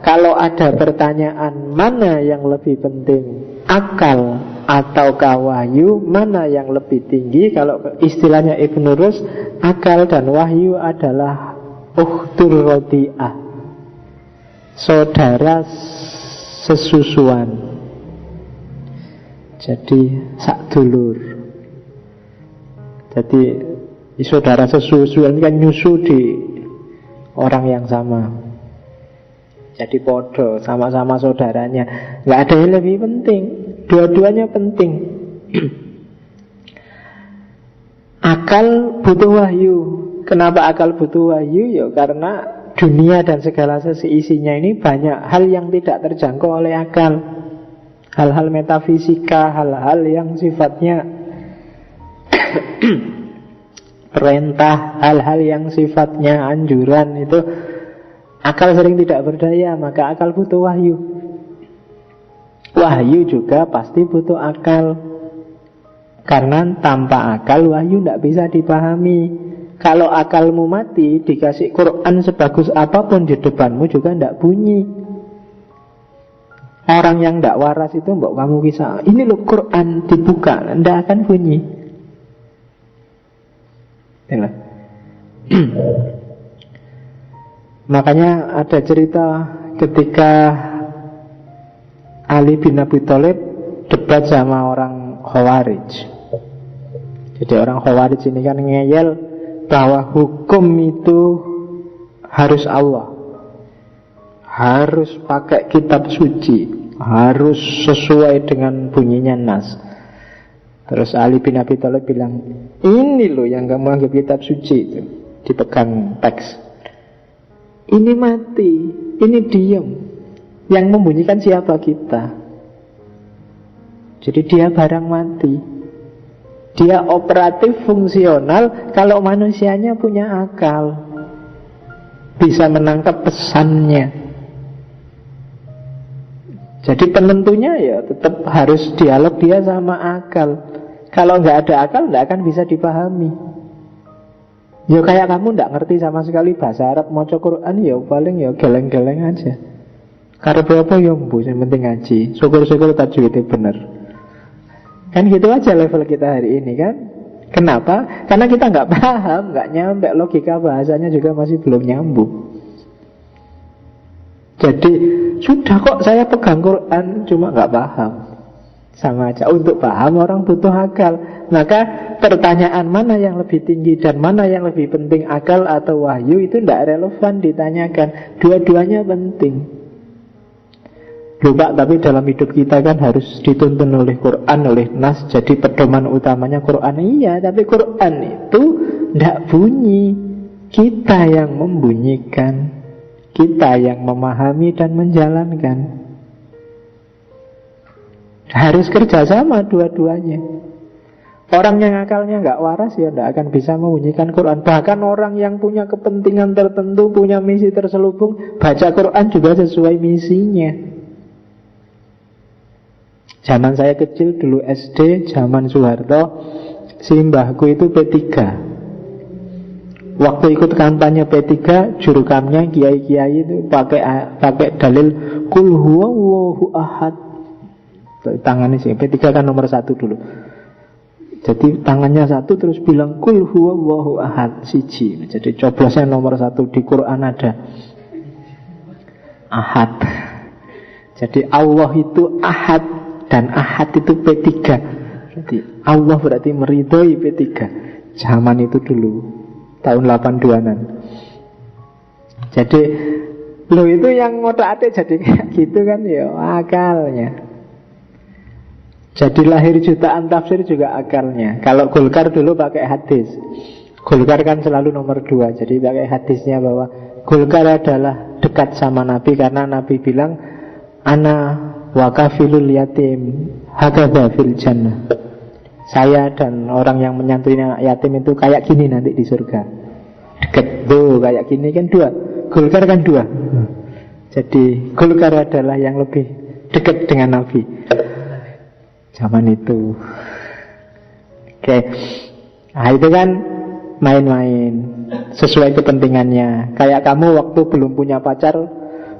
kalau ada pertanyaan mana yang lebih penting, akal ataukah wahyu, mana yang lebih tinggi? Kalau istilahnya Ibnu Rus, akal dan wahyu adalah ukhtur rodi'ah, saudara sesusuan. Jadi sak dulur. Jadi saudara sesusuan kan nyusu di orang yang sama. Jadi podo, sama-sama saudaranya. Nggak ada yang lebih penting. Dua-duanya penting. Akal butuh wahyu. Kenapa akal butuh wahyu? Ya karena dunia dan segala isinya ini banyak hal yang tidak terjangkau oleh akal. Hal-hal metafisika, hal-hal yang sifatnya perintah, hal-hal yang sifatnya anjuran itu akal sering tidak berdaya, maka akal butuh wahyu. Wahyu juga pasti butuh akal, karena tanpa akal wahyu tidak bisa dipahami. Kalau akalmu mati, dikasih Quran sebagus apapun di depanmu juga tidak bunyi. Orang yang tidak waras itu mbok kamu kisah, ini loh Quran dibuka, tidak akan bunyi. Makanya ada cerita ketika Ali bin Abi Thalib debat sama orang Khawarij. Jadi orang Khawarij ini kan ngeyel bahwa hukum itu harus Allah, harus pakai kitab suci, harus sesuai dengan bunyinya nas. Terus Ali bin Abi Thalib bilang, ini loh yang kamu anggap kitab suci itu, dipegang teks. Ini mati, ini diam. Yang membunyikan siapa? Kita. Jadi dia barang mati. Dia operatif fungsional kalau manusianya punya akal, bisa menangkap pesannya. Jadi penentunya ya tetap harus dialog dia sama akal. Kalau nggak ada akal nggak akan bisa dipahami. Ya kayak kamu nggak ngerti sama sekali bahasa Arab, maca Quran ya paling ya geleng-geleng aja. Karena apa ya mbu, yang penting ngaji. Syukur-syukur tajwidnya bener. Kan gitu aja level kita hari ini kan. Kenapa? Karena kita nggak paham, nggak nyampe, logika bahasanya juga masih belum nyambung. Jadi sudah kok saya pegang Quran, cuma nggak paham. Sama aja, untuk paham orang butuh akal. Maka pertanyaan mana yang lebih tinggi dan mana yang lebih penting, akal atau wahyu, itu tidak relevan ditanyakan. Dua-duanya penting. Lupa, tapi dalam hidup kita kan harus dituntun oleh Quran, oleh nas. Jadi pedoman utamanya Quran. Iya, tapi Quran itu tidak bunyi. Kita yang membunyikan, kita yang memahami dan menjalankan. Harus kerjasama dua-duanya. Orang yang akalnya nggak waras ya tidak akan bisa membunyikan Quran. Bahkan orang yang punya kepentingan tertentu, punya misi terselubung, baca Quran juga sesuai misinya. Zaman saya kecil dulu SD, zaman Soeharto, si mbahku itu P3. Waktu ikut kampanye P3, jurukamnya kiai-kiai itu pakai dalil Qul huwallahu ahad. Tangannya sih P3 kan nomor 1 dulu. Jadi tangannya 1 terus bilang Qul huwallahu ahad, siji. Jadi coblosnya nomor 1 di Quran ada ahad. Jadi Allah itu ahad dan ahad itu P3. Jadi Allah berarti meridhoi P3. Zaman itu dulu, tahun 82-an. Jadi lo itu yang ngotak-atik jadi kayak gitu kan ya akalnya. Jadi lahir jutaan tafsir juga akalnya. Kalau Golkar dulu pakai hadis. Golkar kan selalu nomor 2. Jadi pakai hadisnya bahwa Golkar adalah dekat sama Nabi karena Nabi bilang ana wa kafilul yatim hakadha fil jannah. Saya dan orang yang menyantuni anak yatim itu kayak gini nanti di surga. Dekat tuh kayak gini kan 2. Golkar kan 2. Jadi Golkar adalah yang lebih dekat dengan Nabi zaman itu. Oke. Nah itu kan main-main sesuai kepentingannya. Kayak kamu waktu belum punya pacar,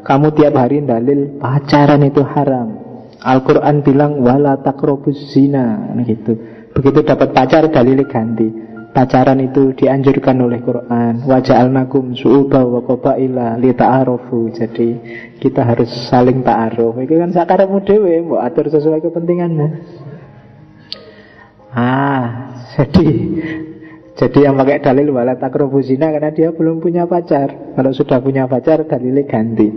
kamu tiap hari dalil pacaran itu haram. Al-Quran bilang wala taqrabuz zina gitu. Begitu dapat pacar dalilnya ganti. Pacaran itu dianjurkan oleh Quran. Wa ja'alnakum su'uba wa qabaila lita'arufu. Jadi kita harus saling ta'aruf. Itu kan sakarepmu dhewe, mbok atur sesuai kepentinganmu. Jadi yang pakai dalil wala taqrabuz zina karena dia belum punya pacar. Kalau sudah punya pacar dalilnya ganti.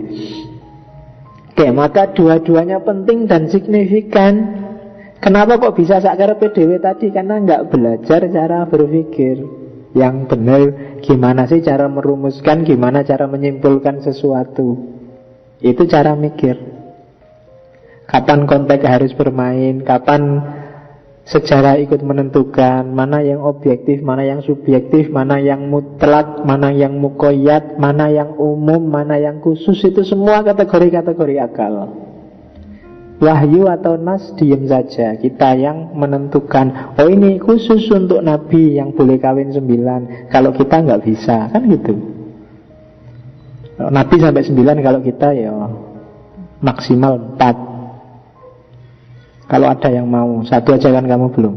Oke, maka dua-duanya penting dan signifikan. Kenapa kok bisa sakarepe dhewe tadi? Karena nggak belajar cara berpikir yang benar. Gimana sih cara merumuskan, gimana cara menyimpulkan sesuatu. Itu cara mikir. Kapan konteks harus bermain, kapan Sejarah ikut menentukan mana yang objektif, mana yang subjektif, mana yang mutlak, mana yang muqayyad, mana yang umum, mana yang khusus. Itu semua kategori-kategori akal. Wahyu atau nas diem saja, kita yang menentukan. Oh ini khusus untuk Nabi yang boleh kawin 9, kalau kita nggak bisa, kan gitu. Nabi sampai 9, kalau kita ya maksimal 4. Kalau ada yang mau 1 aja kan kamu belum,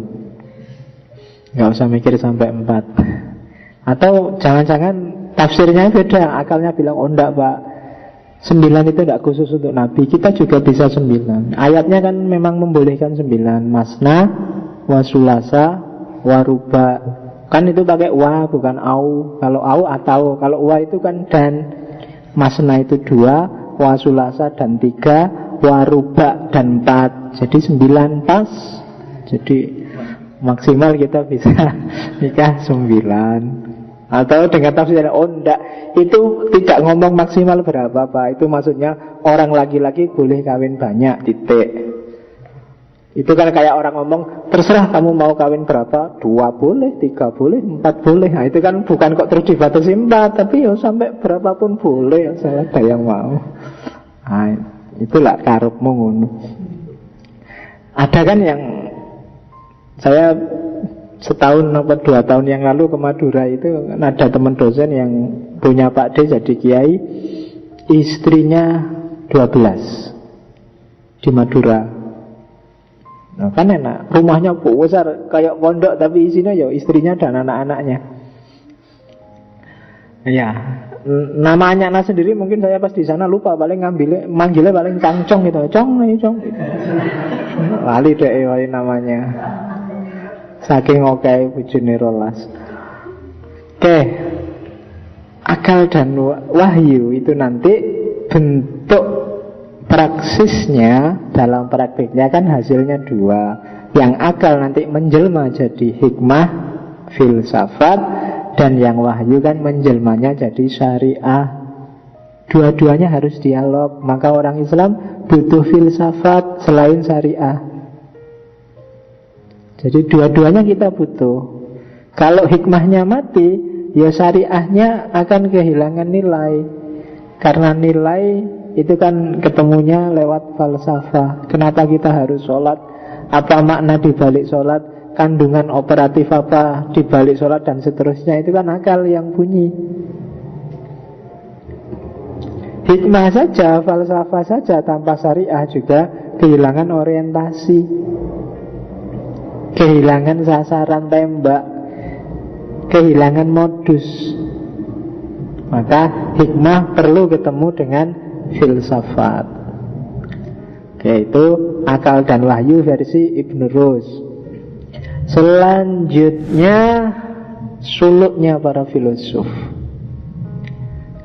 nggak usah mikir sampai 4. Atau jangan-jangan tafsirnya beda, akalnya bilang oh enggak pak, 9 itu tidak khusus untuk Nabi, kita juga bisa 9. Ayatnya kan memang membolehkan 9. Masna, wasulasa, waruba. Kan itu pakai wa bukan au. Kalau au atau, kalau wa itu kan dan. Masna itu 2, wasulasa dan 3, waruba dan 4. Jadi 9 pas. Jadi maksimal kita bisa nikah 9. Atau dengan tafsir oh enggak, itu tidak ngomong maksimal berapa pak, itu maksudnya orang laki-laki boleh kawin banyak, titik. Itu kan kayak orang ngomong terserah kamu mau kawin berapa, 2 boleh, 3 boleh, 4 boleh. Nah itu kan bukan kok terus dibatasi 4, tapi ya sampai berapapun boleh asal ada yang mau. Nah itulah karepmu ngono. Ada kan yang saya setahun atau 2 tahun yang lalu ke Madura itu ada teman dosen yang punya Pak D jadi kiai, istrinya 12 di Madura. Nah, kan enak, rumahnya besar kayak pondok tapi isinya ya istrinya dan anak-anaknya. Ya, nama anaknya sendiri mungkin saya pas di sana lupa, paling manggilnya paling cangcong gitu, cong. Lali deh namanya. Saking oke bujune rolas. Oke. Akal dan wahyu itu nanti bentuk praksisnya dalam praktiknya kan hasilnya 2. Yang akal nanti menjelma jadi hikmah, filsafat, dan yang wahyu kan menjelmanya jadi syariah. Dua-duanya harus dialog. Maka orang Islam butuh filsafat selain syariah. Jadi dua-duanya kita butuh. Kalau hikmahnya mati, ya syariahnya akan kehilangan nilai. Karena nilai itu kan ketemunya lewat falsafah. Kenapa kita harus sholat? Apa makna dibalik sholat? Kandungan operatif apa dibalik sholat dan seterusnya. Itu kan akal yang bunyi. Hikmah saja, falsafah saja tanpa syariah juga kehilangan orientasi, kehilangan sasaran tembak, kehilangan modus. Maka hikmah perlu ketemu dengan filsafat. Oke, itu akal dan wahyu versi Ibn Rus. Selanjutnya suluknya para filosof.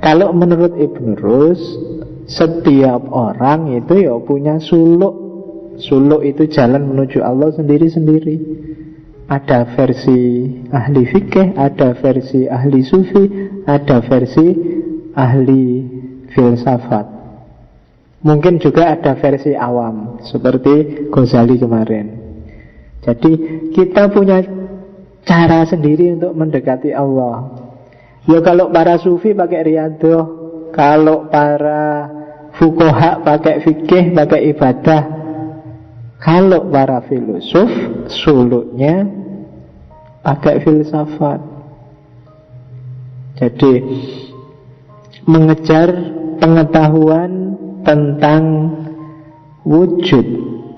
Kalau menurut Ibn Rus, setiap orang itu ya punya suluk. Suluk itu jalan menuju Allah sendiri-sendiri. Ada versi ahli fikih, ada versi ahli sufi, ada versi ahli filsafat. Mungkin juga ada versi awam seperti Ghazali kemarin. Jadi kita punya cara sendiri untuk mendekati Allah. Ya kalau para sufi pakai riyadhah, kalau para fuqaha pakai fikih, pakai ibadah. Kalau para filosof suluknya pakai filsafat. Jadi mengejar pengetahuan tentang wujud,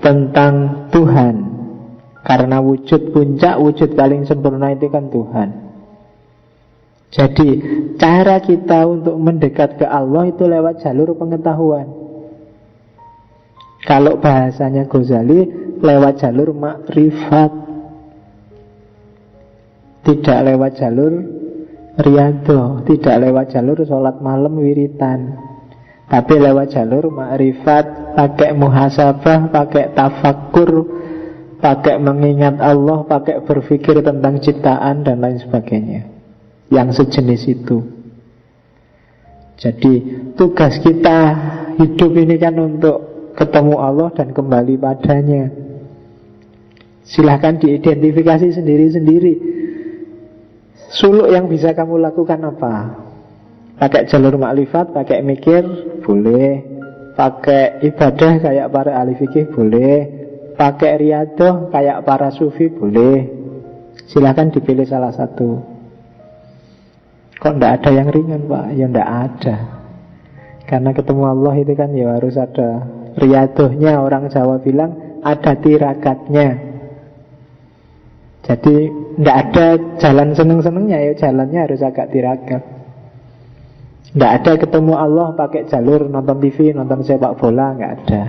tentang Tuhan. Karena wujud puncak, wujud paling sempurna itu kan Tuhan. Jadi cara kita untuk mendekat ke Allah itu lewat jalur pengetahuan. Kalau bahasanya Ghazali lewat jalur makrifat, tidak lewat jalur riyadhah, tidak lewat jalur sholat malam wiritan, tapi lewat jalur makrifat, pakai muhasabah, pakai tafakkur, pakai mengingat Allah, pakai berpikir tentang ciptaan dan lain sebagainya, yang sejenis itu. Jadi tugas kita hidup ini kan untuk ketemu Allah dan kembali padanya. Silahkan diidentifikasi sendiri-sendiri. Suluk yang bisa kamu lakukan apa? Pakai jalur makrifat, pakai mikir, boleh. Pakai ibadah kayak para ahli fikih, boleh. Pakai riyadhah kayak para sufi, boleh. Silahkan dipilih salah satu. Kok ndak ada yang ringan, Pak? Ya ndak ada. Karena ketemu Allah itu kan ya harus ada riyadhahnya. Orang Jawa bilang ada tirakatnya. Jadi ndak ada jalan seneng-senengnya, ya jalannya harus agak tirakat. Nggak ada ketemu Allah pakai jalur nonton TV, nonton sepak bola, nggak ada.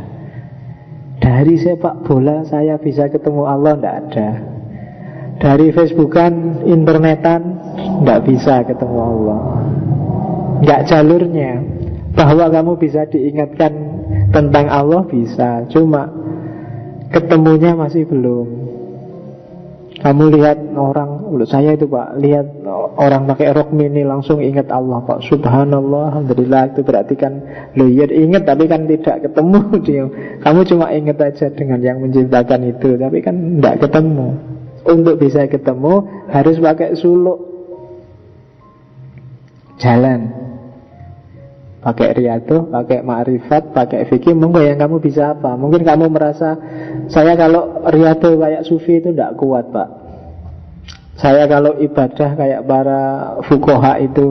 Dari sepak bola saya bisa ketemu Allah, nggak ada. Dari Facebookan, internetan, nggak bisa ketemu Allah. Nggak jalurnya. Bahwa kamu bisa diingatkan tentang Allah bisa, cuma ketemunya masih belum. Kamu lihat orang, saya itu Pak, lihat orang pakai rok mini langsung ingat Allah Pak. Subhanallah, alhamdulillah, itu berarti kan lo ya ingat tapi kan tidak ketemu dia. Kamu cuma ingat aja dengan yang menciptakan itu, tapi kan tidak ketemu. Untuk bisa ketemu harus pakai suluk. Jalan. Pakai riyadhah, pakai ma'rifat, pakai fikih. Monggo yang kamu bisa apa? Mungkin kamu merasa saya kalau riyadhah kayak sufi itu tidak kuat Pak. Saya kalau ibadah kayak para fuqaha itu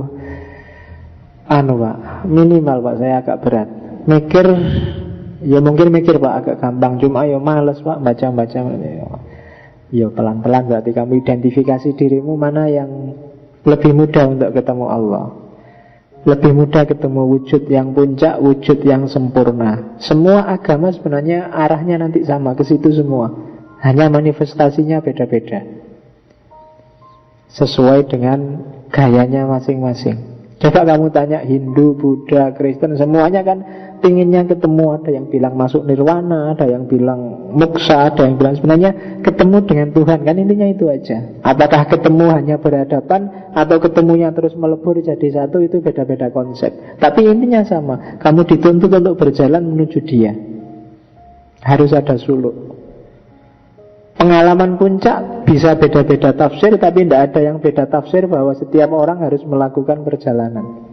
Pak, minimal Pak, saya agak berat. Mikir, ya mungkin mikir Pak agak gampang, cuma ya males Pak baca-baca. Ya pelan-pelan, berarti kamu identifikasi dirimu mana yang lebih mudah untuk ketemu Allah. Lebih mudah ketemu wujud yang puncak, wujud yang sempurna. Semua agama sebenarnya arahnya nanti sama, ke situ semua. Hanya manifestasinya beda-beda, sesuai dengan gayanya masing-masing. Coba kamu tanya Hindu, Buddha, Kristen, semuanya kan pinginnya ketemu. Ada yang bilang masuk nirwana, ada yang bilang moksa, ada yang bilang sebenarnya ketemu dengan Tuhan. Kan intinya itu aja. Apakah ketemu hanya berhadapan atau ketemunya terus melebur jadi satu, itu beda-beda konsep. Tapi intinya sama. Kamu dituntut untuk berjalan menuju Dia. Harus ada suluk. Pengalaman puncak bisa beda-beda tafsir, tapi tidak ada yang beda tafsir bahwa setiap orang harus melakukan perjalanan,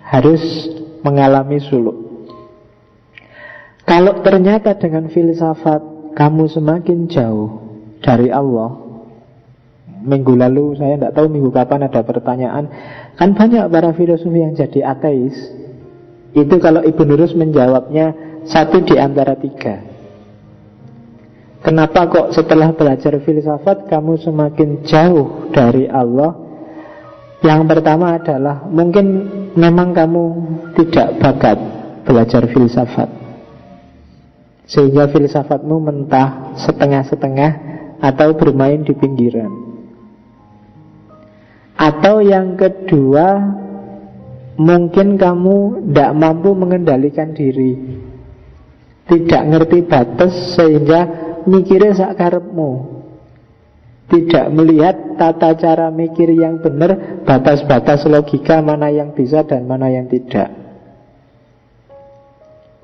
harus mengalami suluk. Kalau ternyata dengan filsafat kamu semakin jauh dari Allah. Minggu lalu, saya tidak tahu minggu kapan ada pertanyaan, kan banyak para filosof yang jadi ateis. Itu kalau Ibnu Rus menjawabnya satu di antara tiga. Kenapa kok setelah belajar filsafat kamu semakin jauh dari Allah? Yang pertama adalah mungkin memang kamu tidak bakat belajar filsafat, sehingga filsafatmu mentah setengah-setengah atau bermain di pinggiran. Atau yang kedua, mungkin kamu tidak mampu mengendalikan diri, tidak ngerti batas sehingga mikirnya sakarepmu, tidak melihat tata cara mikir yang benar, batas-batas logika mana yang bisa dan mana yang tidak.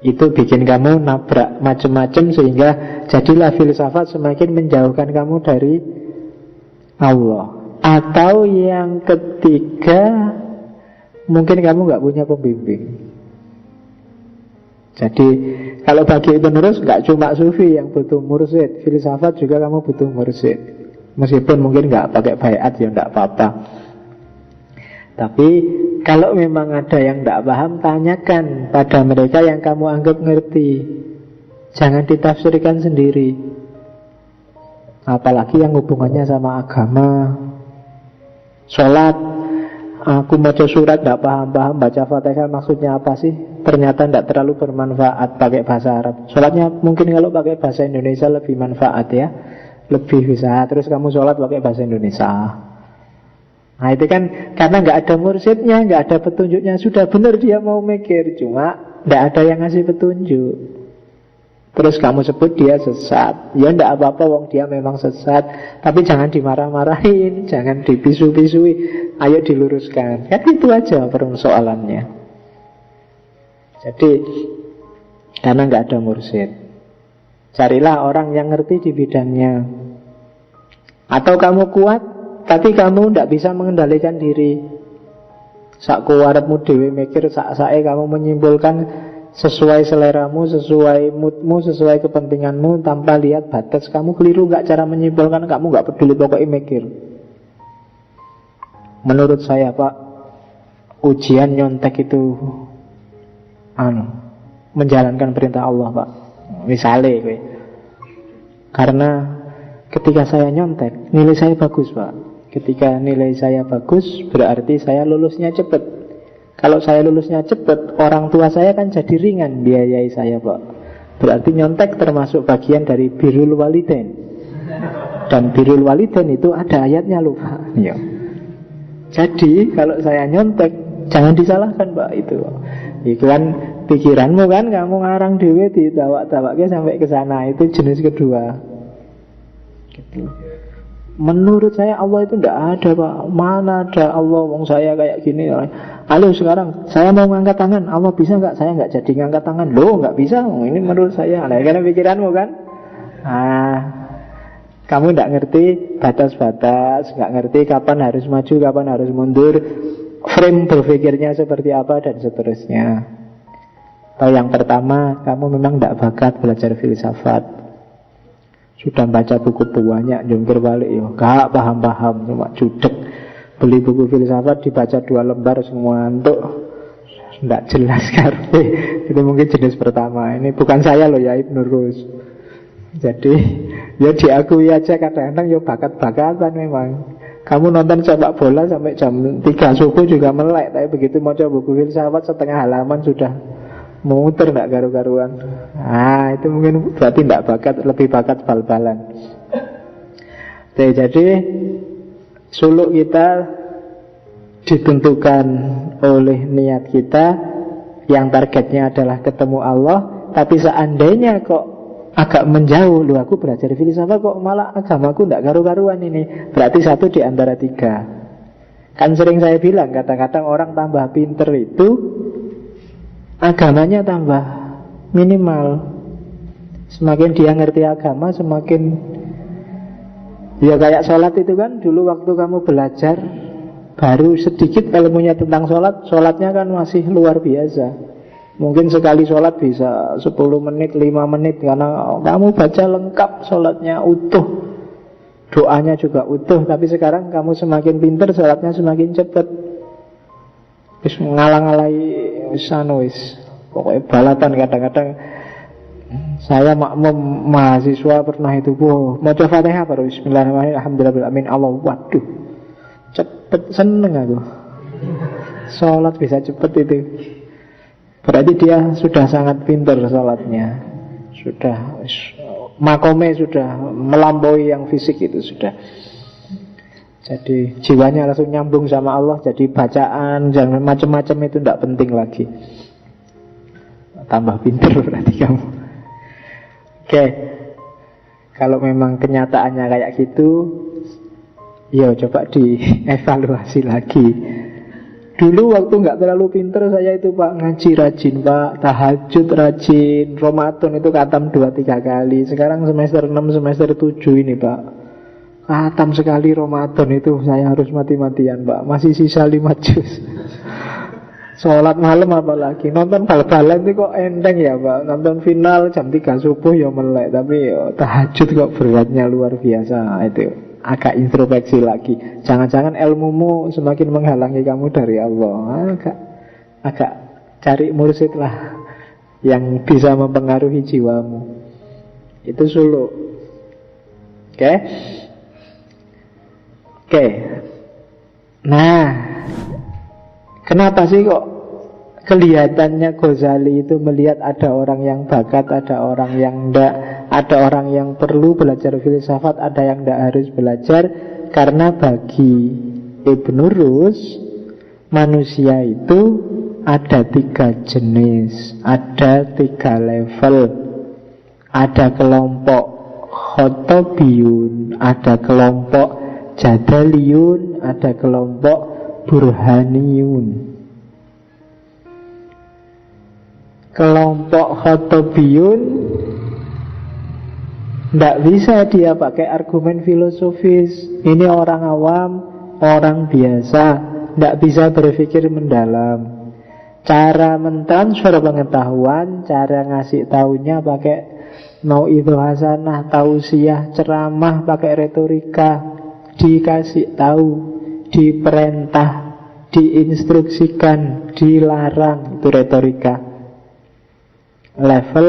Itu bikin kamu nabrak macam-macam, sehingga jadilah filsafat semakin menjauhkan kamu dari Allah. Atau yang ketiga, mungkin kamu gak punya pembimbing. Jadi kalau bagi Ibnu Rus gak cuma sufi yang butuh mursyid, filsafat juga kamu butuh mursyid. Meskipun mungkin gak pakai baiat ya gak apa-apa. Tapi kalau memang ada yang gak paham, tanyakan pada mereka yang kamu anggap ngerti. Jangan ditafsirkan sendiri. Apalagi yang hubungannya sama agama. Sholat, aku baca surat tidak paham-paham, baca Fatihah maksudnya apa sih? Ternyata tidak terlalu bermanfaat pakai bahasa Arab. Sholatnya mungkin kalau pakai bahasa Indonesia lebih manfaat ya, lebih bisa. Terus kamu sholat pakai bahasa Indonesia. Nah itu kan karena nggak ada mursyidnya, nggak ada petunjuknya. Sudah benar dia mau mikir, cuma tidak ada yang ngasih petunjuk. Terus kamu sebut dia sesat. Ya tidak apa-apa, wong dia memang sesat. Tapi jangan dimarah-marahin, jangan dipisu-pisui. Ayo diluruskan. Kan itu aja persoalannya. Jadi karena nggak ada mursyid. Carilah orang yang ngerti di bidangnya. Atau kamu kuat, tapi kamu tidak bisa mengendalikan diri. Sak kuwarepmu dhewe mikir, sak-sake kamu menyimpulkan sesuai seleramu, sesuai moodmu, sesuai kepentinganmu, tanpa lihat batas. Kamu keliru gak cara menyimpulkan, kamu gak peduli, pokoknya mikir. Menurut saya Pak, ujian nyontek itu menjalankan perintah Allah Pak. Misalnya karena ketika saya nyontek, nilai saya bagus Pak. Ketika nilai saya bagus, berarti saya lulusnya cepat. Kalau saya lulusnya cepat, orang tua saya kan jadi ringan biayai saya Pak. Berarti nyontek termasuk bagian dari birrul walidain. Dan birrul walidain itu ada ayatnya loh Pak. Ya. Jadi kalau saya nyontek, jangan disalahkan Pak itu. Itu kan pikiranmu kan, kamu ngarang dewe ditawak-tawaknya sampai ke sana. Itu jenis kedua. Gitu. Menurut saya Allah itu tidak ada Pak. Mana ada Allah, wong saya kayak gini. Halo sekarang saya mau ngangkat tangan, Allah bisa nggak? Saya nggak jadi ngangkat tangan. Loh nggak bisa, ini menurut saya. Nah, karena pikiranmu kan. Kamu tidak ngerti batas-batas, nggak ngerti kapan harus maju, kapan harus mundur, frame berpikirnya seperti apa, dan seterusnya. Atau yang pertama, kamu memang tidak bakat belajar filsafat. Sudah baca buku banyak, jungkir balik ya, gak paham-paham, cuma judek. Beli buku filsafat dibaca 2 lembar semua untuk tidak jelas karpe. Itu mungkin jenis pertama. Ini bukan saya loh ya, Ibnu Rus. Jadi ya diakui aja, kadang-kadang ya bakat-bakatan memang. Kamu nonton sepak bola sampai jam 3 subuh juga melek, tapi begitu mau coba buku filsafat setengah halaman sudah muter, tidak garu-garuan. Itu mungkin berarti tidak bakat, lebih bakat bal-balan. Jadi suluk kita ditentukan oleh niat kita, yang targetnya adalah ketemu Allah. Tapi seandainya kok agak menjauh, loh aku belajar filsafat kok malah agamaku tidak garu-garuan ini, berarti satu di antara 3. Kan sering saya bilang, kadang-kadang orang tambah pinter itu agamanya tambah minimal. Semakin dia ngerti agama, semakin ya kayak sholat itu kan. Dulu waktu kamu belajar baru sedikit ilmunya tentang sholat, sholatnya kan masih luar biasa. Mungkin sekali sholat bisa 10 menit, 5 menit, karena kamu baca lengkap sholatnya utuh, doanya juga utuh. Tapi sekarang kamu semakin pinter, sholatnya semakin cepat. Wis ngalang-alai wis pokoknya balatan. Kadang-kadang saya makmum mahasiswa pernah itu, mau coba Fatihah baru bismillahirrahmanirrahim, alhamdulillahirrahmanirrahim, Allah, waduh cepet, seneng aku. Sholat bisa cepet itu, berarti dia sudah sangat pintar sholatnya, sudah makome sudah melampaui yang fisik itu sudah. Jadi jiwanya langsung nyambung sama Allah. Jadi bacaan jangan macam-macam itu tidak penting lagi. Tambah pintar berarti kamu. Oke. Kalau memang kenyataannya kayak gitu, ya coba dievaluasi lagi. Dulu waktu nggak terlalu pinter saya itu Pak, ngaji rajin Pak, tahajud rajin, Ramadan itu khatam 2-3 kali. Sekarang semester 6, semester 7 ini Pak, khatam sekali Ramadan itu saya harus mati-matian Pak. Masih sisa 5 juz. Sholat malam apalagi, nonton bal-balan itu kok enteng ya Pak. Nonton final jam 3 subuh ya melek, tapi tahajud kok beratnya luar biasa. Itu agak introspeksi lagi. Jangan-jangan ilmumu semakin menghalangi kamu dari Allah. Agak cari mursyid lah yang bisa mempengaruhi jiwamu. Itu suluk. Oke. Nah, kenapa sih kok kelihatannya Ghazali itu melihat ada orang yang bakat, ada orang yang enggak, ada orang yang perlu belajar filsafat, ada yang enggak harus belajar? Karena bagi Ibnu Rus, manusia itu ada 3 jenis, ada 3 level. Ada kelompok Khotobiyun, ada kelompok Jadaliyun, ada kelompok Burhaniyun. Kelompok Khotobiyun Tidak bisa dia pakai argumen filosofis. Ini orang awam, orang biasa, tidak bisa berpikir mendalam. Cara mentransfer pengetahuan, cara ngasih taunya pakai mau'idhah hasanah, tausiah, ceramah, pakai retorika. Dikasih tahu, diperintah, diinstruksikan, dilarang. Itu retorika. Level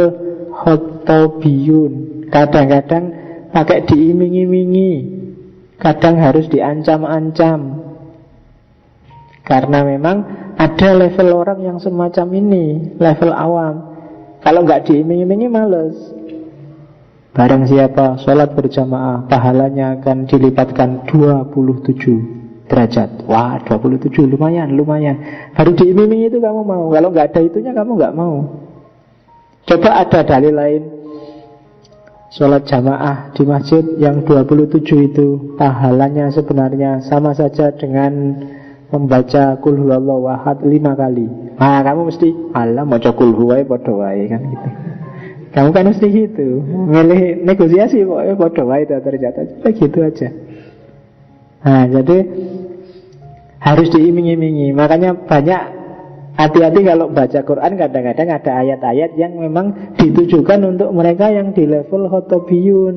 khotobiyun. Kadang-kadang pakai diiming-imingi, kadang harus diancam-ancam. Karena memang ada level orang yang semacam ini, level awam. Kalau nggak diiming-imingi males. Barang siapa sholat berjamaah, pahalanya akan dilipatkan 27 derajat. Wah, 27 lumayan. Baru diiming-imingi itu kamu mau. Kalau nggak ada itunya kamu nggak mau. Coba ada dalil lain. Sholat jamaah di masjid yang 27 itu pahalanya sebenarnya sama saja dengan membaca Qul huwallahu ahad 5 kali. Nah, kamu mesti alah maca Qul huwai padha wae kan gitu. Kamu kan mesti gitu. Milih negosiasi pokoknya padha wae ternyata gitu aja. Nah, jadi harus diiming-imingi. Makanya banyak hati-hati kalau baca Quran. Kadang-kadang ada ayat-ayat yang memang ditujukan untuk mereka yang di level khotobiyun.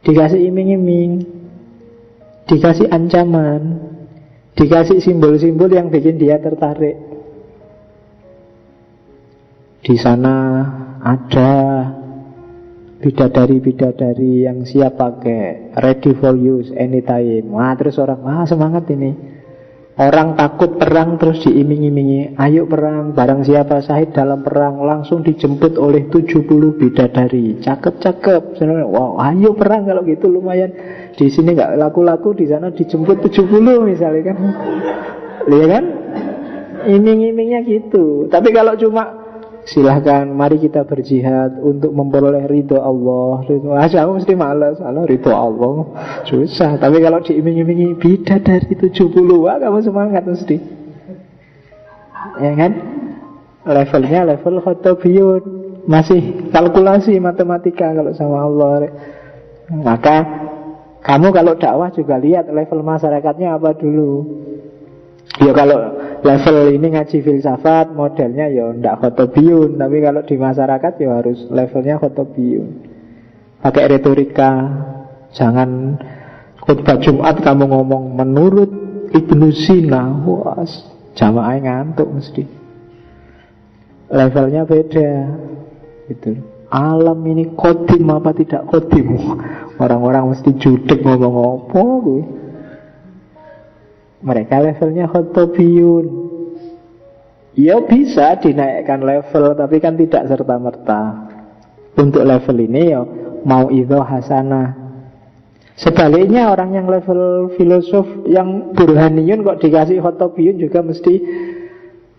Dikasih iming-iming, dikasih ancaman, dikasih simbol-simbol yang bikin dia tertarik. Di sana ada bidadari-bidadari yang siap pakai, ready for use anytime. Wah, terus orang semangat ini. Orang takut perang terus diiming-imingi, ayo perang, barang siapa syahid dalam perang langsung dijemput oleh 70 bidadari. Cakep-cakep. Wow, ayo perang kalau gitu lumayan. Di sini nggak laku-laku, di sana dijemput 70 misalnya kan. Lihat kan? Iming-imingnya gitu. Tapi kalau cuma silahkan, mari kita berjihad untuk memperoleh ridho Allah. Kamu mesti malas. Ridho Allah susah. Tapi kalau diiming-imingi bidadari 70, wah kamu semangat mesti. Ya kan? Levelnya level khotobiyun. Masih kalkulasi matematika kalau sama Allah. Maka kamu kalau dakwah juga lihat level masyarakatnya apa dulu. Ya kalau level ini ngaji filsafat, modelnya ya ndak khotobiyun. Tapi kalau di masyarakat ya harus levelnya khotobiyun. Pakai retorika. Jangan khutbah Jumat kamu ngomong menurut Ibnu Sina. Wah, jamaah ngantuk mesti. Levelnya beda gitu. Alam ini kodim apa tidak kodim. Orang-orang mesti judek ngomong apa gue. Mereka levelnya khotobiyun. Ya bisa dinaikkan level, tapi kan tidak serta-merta. Untuk level ini ya mau'idhah hasanah. Sebaliknya orang yang level filosof, yang burhaniyun kok dikasih khotobiyun juga mesti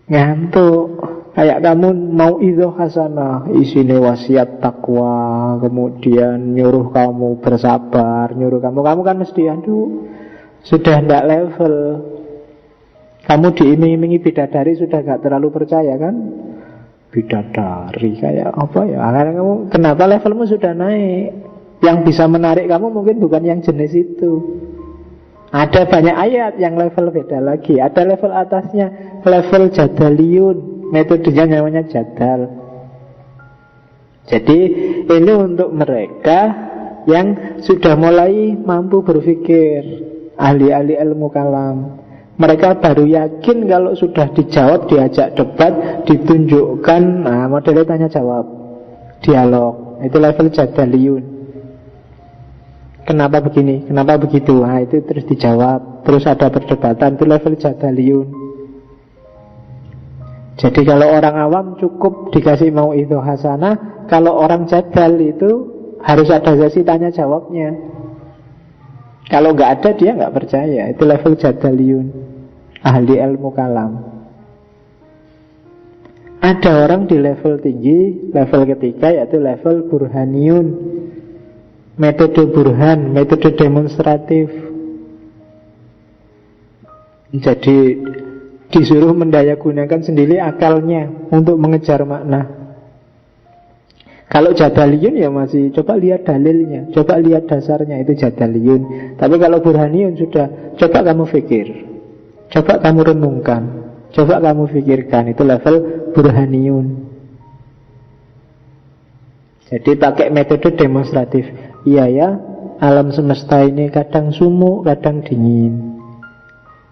ngantuk. Kayak kamu mau'idhah hasanah, isinya wasiat takwa, kemudian nyuruh kamu bersabar, kamu kan mesti aduh, sudah tidak level. Kamu diiming-imingi bidadari sudah gak terlalu percaya kan? Bidadari kayak apa ya? Karena kamu, kenapa levelmu sudah naik? Yang bisa menarik kamu mungkin bukan yang jenis itu. Ada banyak ayat yang level beda lagi. Ada level atasnya, level jadaliyun. Metodenya namanya jadal. Jadi ini untuk mereka yang sudah mulai mampu berpikir, ahli-ahli ilmu kalam. Mereka baru yakin kalau sudah dijawab, diajak debat, ditunjukkan. Nah, modelnya tanya jawab, dialog. Itu level jadaliyun. Kenapa begini, kenapa begitu. Nah, itu terus dijawab. Terus ada perdebatan. Itu level jadaliyun. Jadi kalau orang awam cukup dikasih mau'idhah hasanah. Kalau orang jadal itu harus ada sesi tanya jawabnya. Kalau nggak ada dia nggak percaya. Itu level jadaliyun, ahli ilmu kalam. Ada orang di level tinggi, level ketiga, yaitu level burhaniyun. Metode burhan, metode demonstratif. Jadi disuruh mendayagunakan sendiri akalnya untuk mengejar makna. Kalau jadaliyun ya masih coba lihat dalilnya, coba lihat dasarnya, itu jadaliyun. Tapi kalau burhaniyun sudah, coba kamu pikir, coba kamu renungkan, coba kamu pikirkan, itu level burhaniyun. Jadi pakai metode demonstratif. Iya ya, alam semesta ini kadang sumuk, kadang dingin.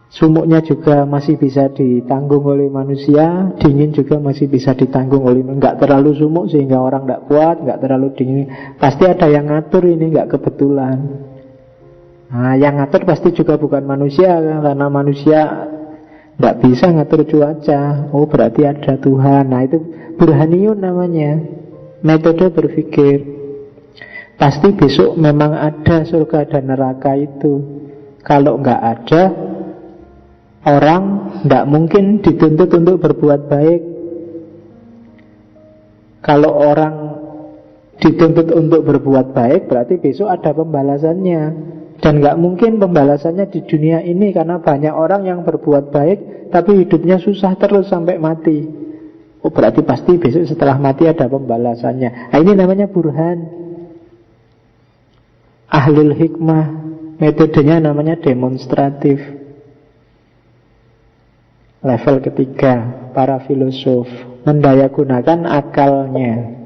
Sumuknya juga masih bisa ditanggung oleh manusia, dingin juga masih bisa ditanggung oleh manusia. Nggak terlalu sumuk sehingga orang nggak kuat, nggak terlalu dingin. Pasti ada yang ngatur, ini nggak kebetulan. Nah, yang ngatur pasti juga bukan manusia, karena manusia nggak bisa ngatur cuaca. Oh, berarti ada Tuhan. Nah, itu burhaniyun namanya, metode berpikir. Pasti besok memang ada surga dan neraka itu. Kalau nggak ada, orang tidak mungkin dituntut untuk berbuat baik. Kalau orang dituntut untuk berbuat baik, berarti besok ada pembalasannya. Dan nggak mungkin pembalasannya di dunia ini, karena banyak orang yang berbuat baik tapi hidupnya susah terus sampai mati. Oh, berarti pasti besok setelah mati ada pembalasannya. Nah, ini namanya burhan. Ahlul hikmah, metodenya namanya demonstratif. Level ketiga, para filosof mendayagunakan akalnya.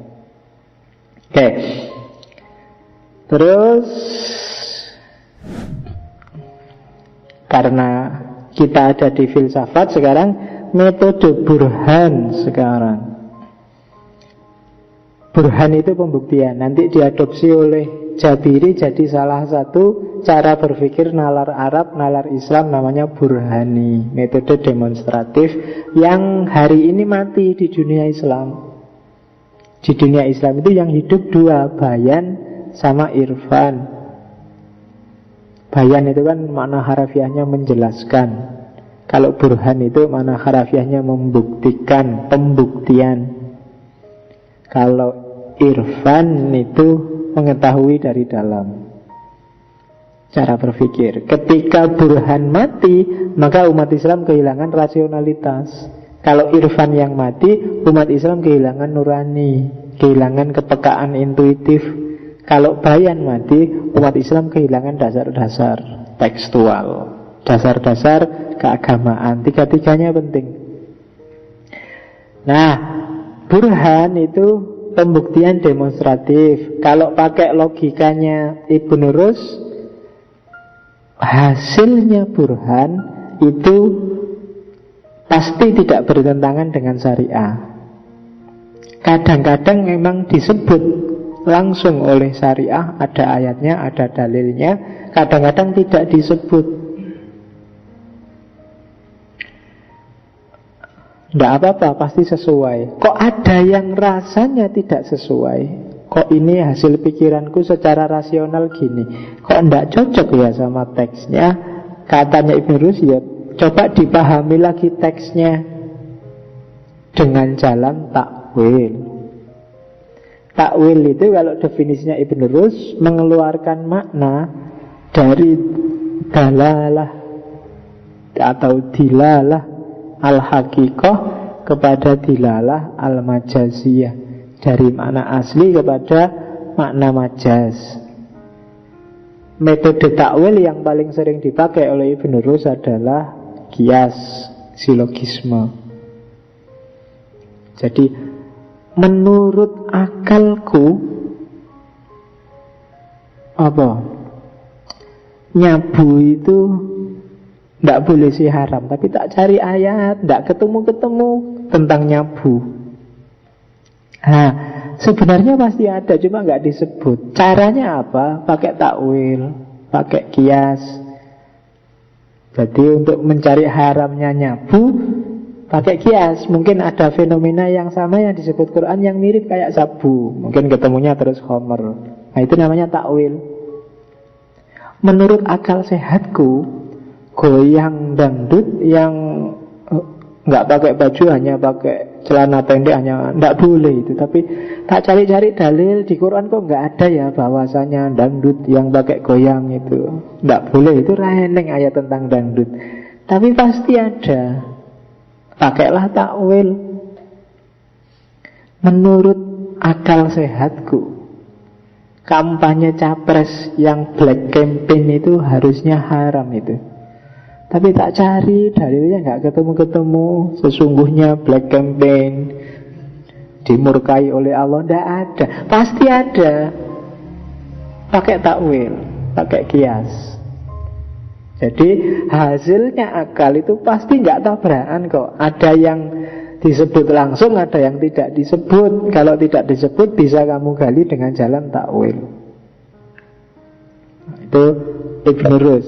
Oke. Terus karena kita ada di filsafat, sekarang metode burhan sekarang. Burhan itu pembuktian, nanti diadopsi oleh Jabiri jadi salah satu cara berpikir nalar Arab, nalar Islam, namanya burhani, metode demonstratif yang hari ini mati di dunia Islam. Di dunia Islam itu yang hidup dua, bayan sama irfan. Bayan itu kan makna harafiahnya menjelaskan. Kalau burhan itu makna harafiahnya membuktikan, pembuktian. Kalau irfan itu mengetahui dari dalam, cara berpikir. Ketika burhan mati, maka umat Islam kehilangan rasionalitas. Kalau irfan yang mati, umat Islam kehilangan nurani, kehilangan kepekaan intuitif. Kalau bayan mati, umat Islam kehilangan dasar-dasar tekstual, dasar-dasar keagamaan. Tiga-tiganya penting. Nah, burhan itu pembuktian demonstratif. Kalau pakai logikanya Ibn Rus, hasilnya burhan itu pasti tidak bertentangan dengan syariah. Kadang-kadang memang disebut langsung oleh syariah, ada ayatnya, ada dalilnya. Kadang-kadang tidak disebut. Tidak apa-apa, pasti sesuai. Kok ada yang rasanya tidak sesuai? Kok ini hasil pikiranku secara rasional gini? Kok tidak cocok ya sama teksnya? Katanya Ibn Rus, ya coba dipahami lagi teksnya dengan jalan takwil. Takwil itu kalau definisinya Ibn Rus mengeluarkan makna dari dalalah atau dilalah al-haqiqah kepada dilalah al-majaziyah, dari makna asli kepada makna majaz. Metode takwil yang paling sering dipakai oleh Ibn Rus adalah kias, silogisme. Jadi menurut akalku apa? Nyabu itu tidak boleh sih haram, tapi tak cari ayat, tidak ketemu-ketemu tentang nyabu. Nah, sebenarnya pasti ada, cuma nggak disebut. Caranya apa? Pakai takwil, pakai kias. Jadi untuk mencari haramnya nyabu, pakai kias. Mungkin ada fenomena yang sama yang disebut Quran yang mirip kayak sabu. Mungkin ketemunya terus homer. Nah, itu namanya takwil. Menurut akal sehatku, goyang dangdut yang nggak pakai baju, hanya pakai celana pendek, hanya nggak boleh itu. Tapi tak cari-cari dalil di Quran kok nggak ada ya bahwasanya dangdut yang pakai goyang itu nggak boleh. Itu reneng ayat tentang dangdut. Tapi pasti ada. Pakailah takwil. Menurut akal sehatku, kampanye capres yang black campaign itu harusnya haram itu. Tapi tak cari dalilnya nggak ketemu-ketemu. Sesungguhnya black campaign dimurkai oleh Allah, nggak ada. Pasti ada. Pakai takwil, pakai kias. Jadi hasilnya akal itu pasti nggak tabrakan kok. Ada yang disebut langsung, ada yang tidak disebut. Kalau tidak disebut bisa kamu gali dengan jalan takwil. Itu Ibn Rus.